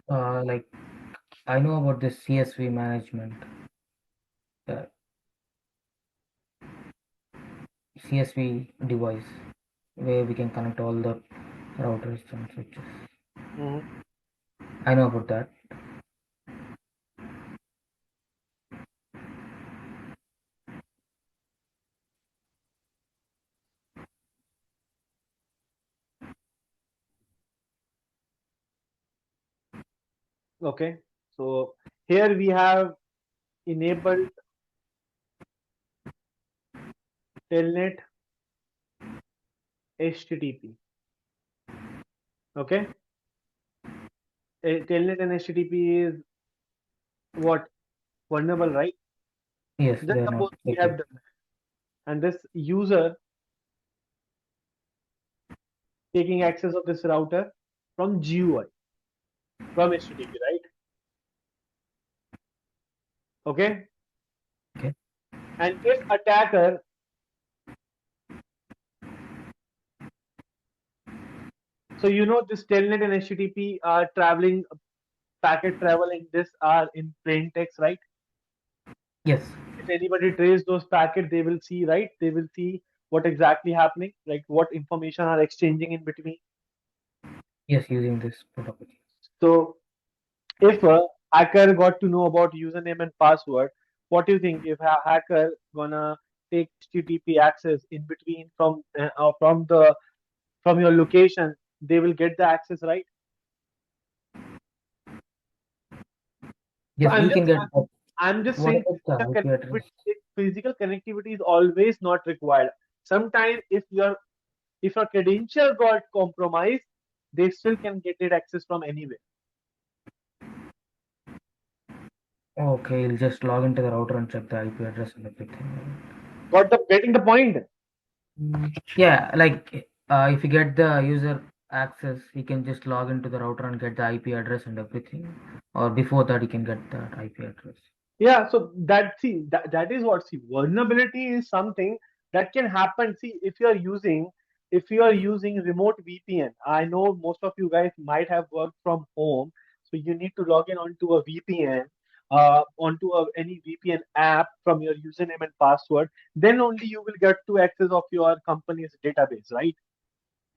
Speaker 5: Like I know about this CSV management. CSV device where we can connect all the routers and switches. I know about that.
Speaker 2: Okay, so here we have enabled telnet HTTP. Okay, telnet and HTTP is what? Vulnerable, right?
Speaker 5: Yes,
Speaker 2: Just
Speaker 5: they're
Speaker 2: suppose
Speaker 5: not
Speaker 2: we have done that, and this user taking access of this router from GUI, from HTTP, right? Okay.
Speaker 5: Okay.
Speaker 2: And if attacker so you know this telnet and HTTP are traveling, packet traveling this are in plain text, right?
Speaker 5: Yes.
Speaker 2: If anybody trace those packets, they will see, right? They will see what exactly happening, like what information are exchanging in between.
Speaker 5: Yes, using this protocol.
Speaker 2: So if a hacker got to know about username and password, what do you think? If a hacker gonna take HTTP access in between from your location, they will get the access, right?
Speaker 5: Yes,
Speaker 2: So
Speaker 5: we can get.
Speaker 2: I'm just
Speaker 5: What
Speaker 2: saying
Speaker 5: about the IP address?
Speaker 2: physical connectivity is always not required. Sometimes if your credential got compromised, they still can get it access from anywhere.
Speaker 5: Okay, you'll just log into the router and check the IP address and everything.
Speaker 2: Getting the point?
Speaker 5: Yeah, like if you get the user access, he can just log into the router and get the IP address and everything. Or before that, he can get that IP address.
Speaker 2: Yeah, so that is what vulnerability is something that can happen. See, if you are using remote VPN, I know most of you guys might have worked from home, so you need to log in onto a VPN, any VPN app from your username and password. Then only you will get to access of your company's database, right?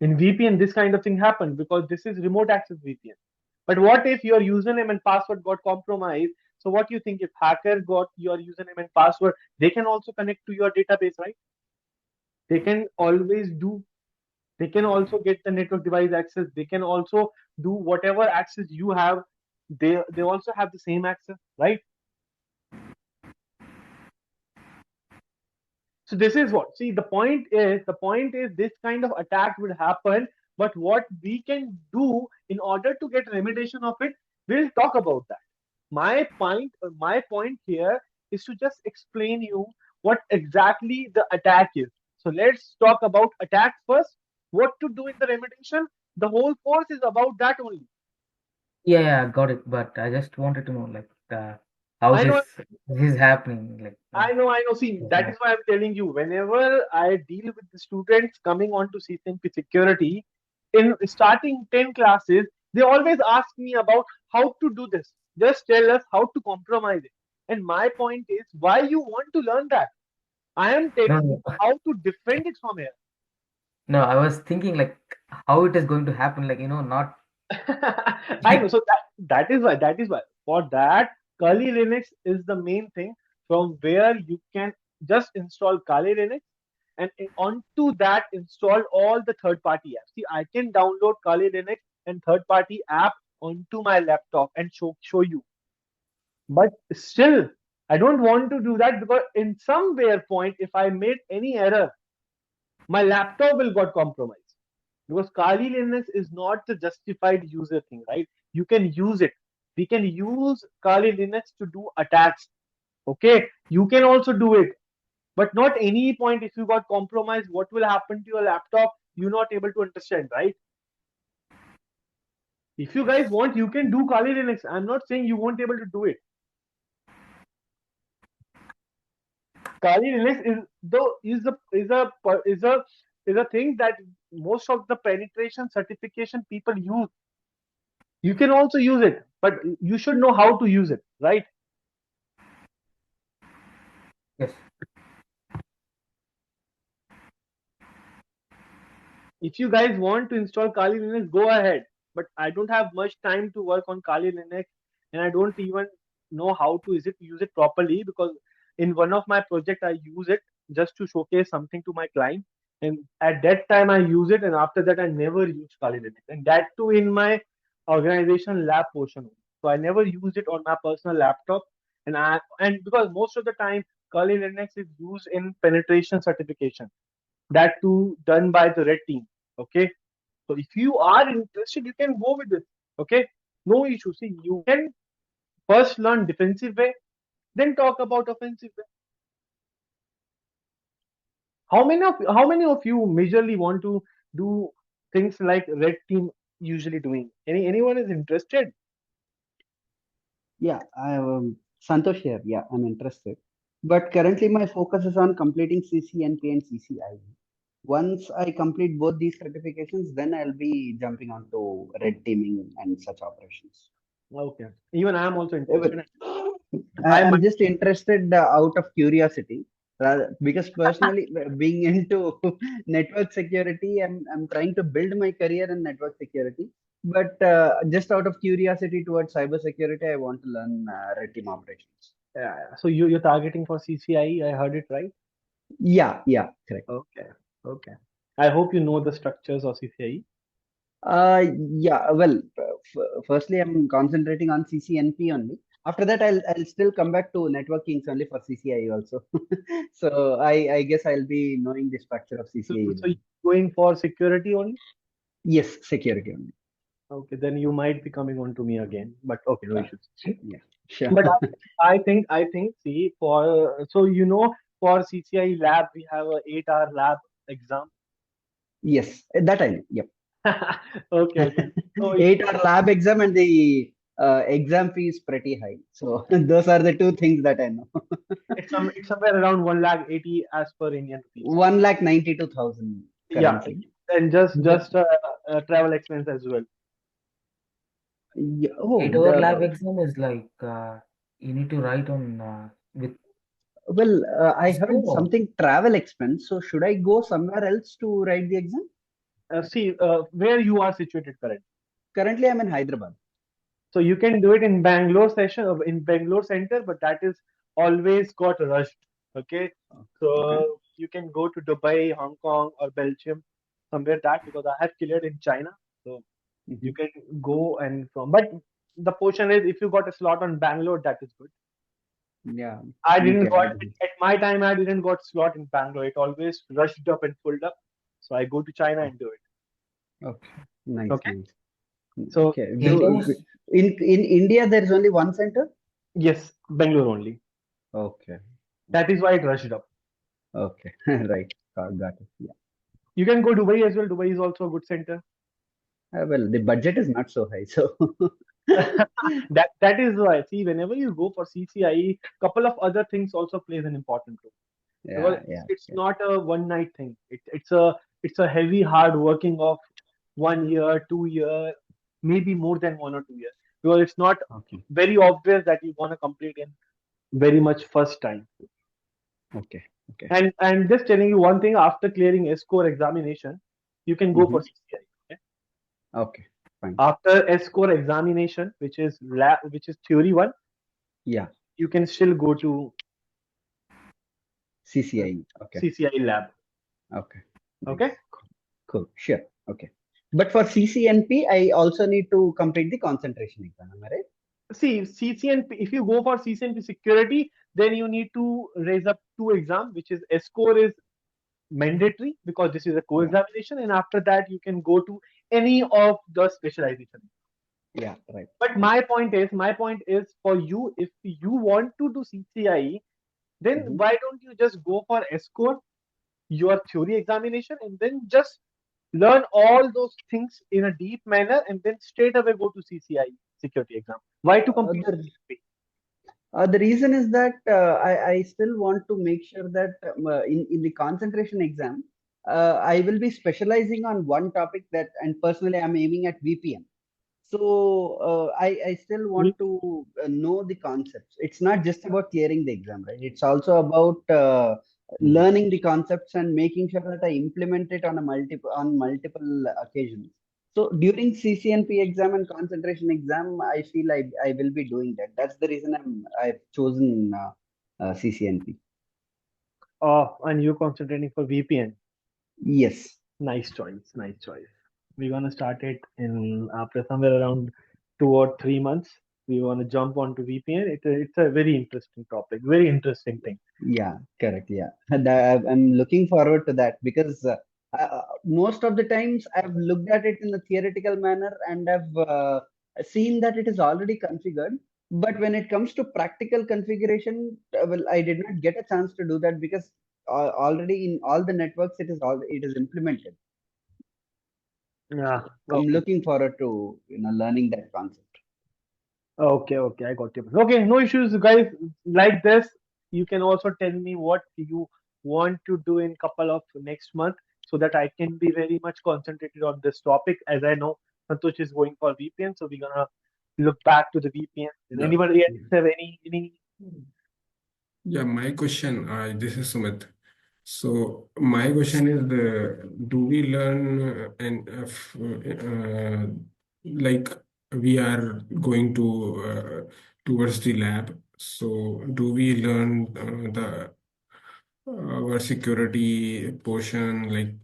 Speaker 2: In VPN, this kind of thing happens because this is remote access VPN. But what if your username and password got compromised? So what do you think if hacker got your username and password, they can also connect to your database, right? They can also get the network device access. They can also do whatever access you have. They also have the same access, right? So this is what, see, the point is this kind of attack will happen, but what we can do in order to get remediation of it, we'll talk about that. My point here is to just explain you what exactly the attack is. So let's talk about attack first. What to do in the remediation? The whole course is about that only.
Speaker 5: Yeah, got it. But I just wanted to know, like, how
Speaker 2: I know,
Speaker 5: this is happening. Like,
Speaker 2: I know. See, that is why I'm telling you. Whenever I deal with the students coming on to CCNP security, in starting 10 classes, they always ask me about how to do this. Just tell us how to compromise it. And my point is, why you want to learn that? I am telling you
Speaker 5: no,
Speaker 2: how to defend it from here.
Speaker 5: no, I was thinking like how it is going to happen. Like, not.
Speaker 2: I know. So that is why for that Kali Linux is the main thing from where you can just install Kali Linux and onto that install all the third-party apps. See, I can download Kali Linux and third-party app onto my laptop and show you. But still, I don't want to do that because in some way point, if I made any error, my laptop will got compromised. Because Kali Linux is not the justified user thing, right? You can use it. We can use Kali Linux to do attacks. Okay, you can also do it, but not any point. If you got compromised, what will happen to your laptop? You're not able to understand, right? If you guys want, you can do Kali Linux. I'm not saying you won't able to do it. Kali Linux is a is a thing that most of the penetration certification people use. You can also use it, but you should know how to use it, right?
Speaker 5: Yes.
Speaker 2: If you guys want to install Kali Linux, go ahead. But I don't have much time to work on Kali Linux, and I don't even know how to use it properly, because in one of my project I use it just to showcase something to my client, and at that time I use it, and after that I never use Kali Linux, and that too in my organization lab portion. So I never use it on my personal laptop, and because most of the time Kali Linux is used in penetration certification, that too done by the red team. Okay, so if you are interested, you can go with it. Okay, no issue. See, you can first learn defensive way, then talk about offensive way. How many of you majorly want to do things like red team usually doing? Anyone is interested?
Speaker 3: Yeah, Santosh here. Yeah, I'm interested. But currently my focus is on completing CCNP and CCI. Once I complete both these certifications, then I'll be jumping onto red teaming and such operations.
Speaker 2: Okay, even I am also
Speaker 3: Yeah, but
Speaker 2: interested.
Speaker 3: I'm just interested out of curiosity, because personally, being into network security, I'm trying to build my career in network security. But just out of curiosity towards cybersecurity, I want to learn red team operations.
Speaker 2: Yeah, so you're targeting for CCI. I heard it right.
Speaker 3: Yeah, correct.
Speaker 2: Okay. I hope you know the structures of CCI.
Speaker 3: Yeah, well, firstly, I'm concentrating on CCNP only. After that, I'll still come back to networkings only for CCI also. So I guess I'll be knowing the structure of
Speaker 2: So
Speaker 3: CCI.
Speaker 2: you're going for security only?
Speaker 3: Yes, security only.
Speaker 2: Okay, then you might be coming on to me again. But okay, no issues.
Speaker 3: Yeah, sure.
Speaker 2: But I think, see, for for CCI lab we have a 8-hour lab exam.
Speaker 3: Yes, that I know. Yep.
Speaker 2: Okay. So
Speaker 3: 8-hour lab exam and the exam fee is pretty high. So those are the two things that I know.
Speaker 2: it's somewhere around 1,80,000 as per Indian rupees.
Speaker 3: 1,92,000
Speaker 2: Yeah,
Speaker 3: currently.
Speaker 2: and just
Speaker 5: But
Speaker 2: travel expense as well.
Speaker 3: Yeah, oh,
Speaker 5: 8-hour lab exam is like you need to write on with
Speaker 3: well, I heard
Speaker 5: score.
Speaker 3: something travel expense. So should I go somewhere else to write the exam?
Speaker 2: See, where you are situated currently.
Speaker 3: Currently, I'm in Hyderabad.
Speaker 2: So you can do it in Bangalore center, but that is always got rushed. Okay, so
Speaker 3: Okay.
Speaker 2: you can go to Dubai, Hong Kong, or Belgium, somewhere that, because I have cleared in China. So
Speaker 3: Mhm.
Speaker 2: you can go and from. But the portion is, if you got a slot on Bangalore, that is good.
Speaker 3: Yeah.
Speaker 2: I didn't
Speaker 3: Okay.
Speaker 2: got at my time. I didn't got slot in Bangalore. It always rushed up and pulled up. So I go to China and do it.
Speaker 3: Okay. Nice.
Speaker 2: Okay.
Speaker 3: Nice.
Speaker 2: So
Speaker 3: Okay.
Speaker 5: 8 hours.
Speaker 3: In India there is only one center?
Speaker 2: yes, Bangalore only.
Speaker 3: Okay.
Speaker 2: That is why it rushed up.
Speaker 3: Okay. Right. Got it. Yeah.
Speaker 2: You can go Dubai as well. Dubai is also a good center.
Speaker 3: Well, the budget is not so high, so
Speaker 2: that is why. See, whenever you go for CCI, couple of other things also plays an important role. Because
Speaker 3: yeah.
Speaker 2: it's not a one night thing. It's a heavy hard working of 1 year, 2 year, maybe more than 1 or 2 years. Because it's not
Speaker 3: Okay.
Speaker 2: very obvious that you want to complete in very much first time.
Speaker 3: Okay.
Speaker 2: And just telling you one thing, after clearing S-core examination, you can go for CCI. Okay?
Speaker 3: Okay. Fine.
Speaker 2: After S-core examination, which is theory 1,
Speaker 3: Yeah.
Speaker 2: you can still go to
Speaker 3: CCI. Okay.
Speaker 2: CCI lab.
Speaker 3: Okay.
Speaker 2: Okay.
Speaker 3: Cool. Sure. Okay. But for CCNP, I also need to complete the concentration exam, am I right?
Speaker 2: See, CCNP, if you go for CCNP security, then you need to raise up 2 exams, which is S-core is mandatory because this is a co-examination, and after that you can go to any of the specialization.
Speaker 3: Yeah, right.
Speaker 2: But my point is for you, if you want to do CCI, then why don't you just go for S-core, your theory examination, and then just learn all those things in a deep manner, and then straight away go to CCI security exam. Why to complete CCNP?
Speaker 3: The reason is that I still want to make sure that in the concentration exam, I will be specializing on one topic that, and personally, I'm aiming at VPN. So I still want to know the concepts. It's not just about clearing the exam, right? It's also about learning the concepts and making sure that I implement it on multiple occasions. So during CCNP exam and concentration exam, I feel I will be doing that. That's the reason I've chosen CCNP.
Speaker 2: And you're concentrating for VPN.
Speaker 3: Yes.
Speaker 2: Nice choice. Nice choice. We're gonna start it in after somewhere around 2 or 3 months. We want to jump onto VPN. It's a very interesting topic, very interesting thing.
Speaker 3: Yeah, correct. Yeah, and I'm looking forward to that because most of the times I've looked at it in the theoretical manner and I've seen that it is already configured. But when it comes to practical configuration, well, I did not get a chance to do that because already in all the networks it is implemented.
Speaker 2: Yeah.
Speaker 3: I'm looking forward to learning that concept.
Speaker 2: Okay, I got you. Okay, no issues, guys. Like this, you can also tell me what you want to do in couple of next month so that I can be very much concentrated on this topic. As I know, Santosh is going for VPN, so we're gonna look back to the VPN. Does
Speaker 6: Yeah.
Speaker 2: anybody else have any?
Speaker 6: Yeah, my question, this is Sumit. So my question is, do we learn like we are going to towards the lab? So do we learn the our security portion like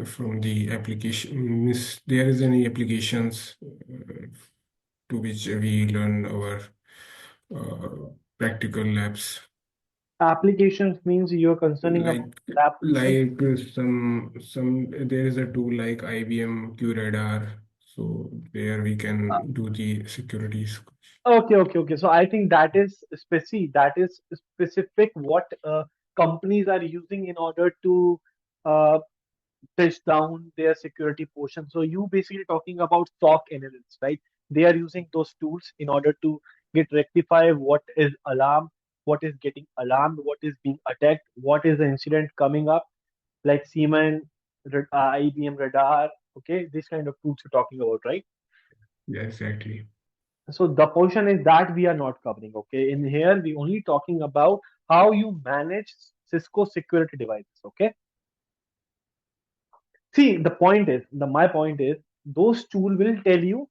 Speaker 6: from the application? Means there is any applications to which we learn our practical labs?
Speaker 2: Applications means you're concerning about
Speaker 6: Like
Speaker 2: application.
Speaker 6: some there is a tool like IBM QRadar, so where we can do the securities.
Speaker 2: Okay. So I think that is specific what companies are using in order to uh, fish down their security portion. So you basically talking about SOC analysts, right? They are using those tools in order to rectify what is alarm, what is getting alarmed, what is being attacked, what is the incident coming up, like Siemens, IBM Radar. Okay, this kind of tools you're talking about, right?
Speaker 6: Yeah, exactly.
Speaker 2: So the portion is that we are not covering. Okay, in here we only talking about how you manage Cisco security devices. Okay, see my point is those tool will tell you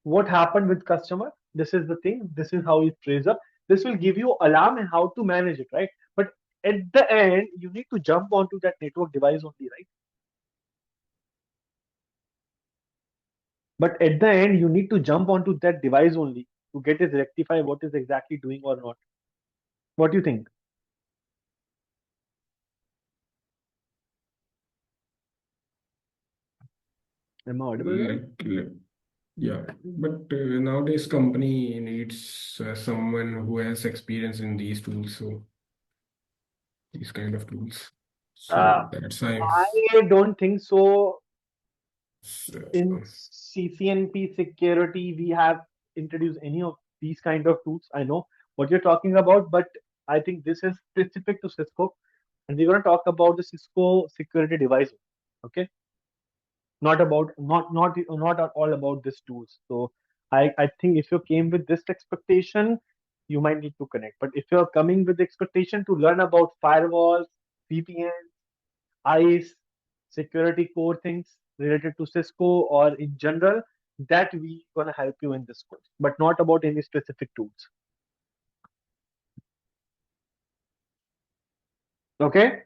Speaker 2: what happened with customer. This is the thing. This is how it traces up. This will give you alarm and how to manage it, right? But at the end, you need to jump onto that network device only, right? But at the end, you need to jump onto that device only to get it rectify what is exactly doing or not. What do you think? Am I audible, guys?
Speaker 6: Yeah, but nowadays company needs someone who has experience in these tools, so these kind of tools. So that's why
Speaker 2: I don't think so. In
Speaker 6: uh,
Speaker 2: CCNP security, we have introduced any of these kind of tools. I know what you're talking about, but I think this is specific to Cisco, and we're going to talk about the Cisco security device. Okay, not all about these tools. So I think if you came with this expectation, you might need to connect. But if you're coming with the expectation to learn about firewalls, VPNs, ICE, security core things related to Cisco or in general, that we gonna help you in this course, but not about any specific tools. Okay?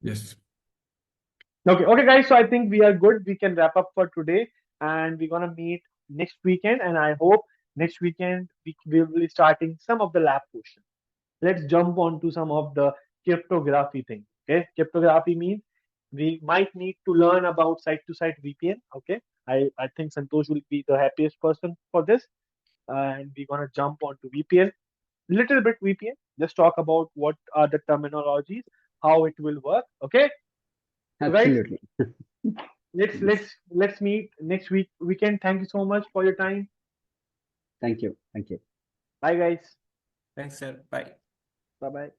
Speaker 6: yes.
Speaker 2: Okay, guys. So I think we are good. We can wrap up for today, and we're gonna meet next weekend. And I hope next weekend we will be starting some of the lab questions. Let's jump on to some of the cryptography thing. Okay, cryptography means we might need to learn about site-to-site VPN. Okay, I think Santosh will be the happiest person for this, and we're gonna jump onto VPN, little bit VPN. Just talk about what are the terminologies, how it will work. Okay, so guys,
Speaker 3: Absolutely.
Speaker 2: let's meet next weekend. Thank you so much for your time.
Speaker 3: Thank you.
Speaker 2: Bye, guys.
Speaker 4: Thanks, sir. Bye.
Speaker 2: Bye bye.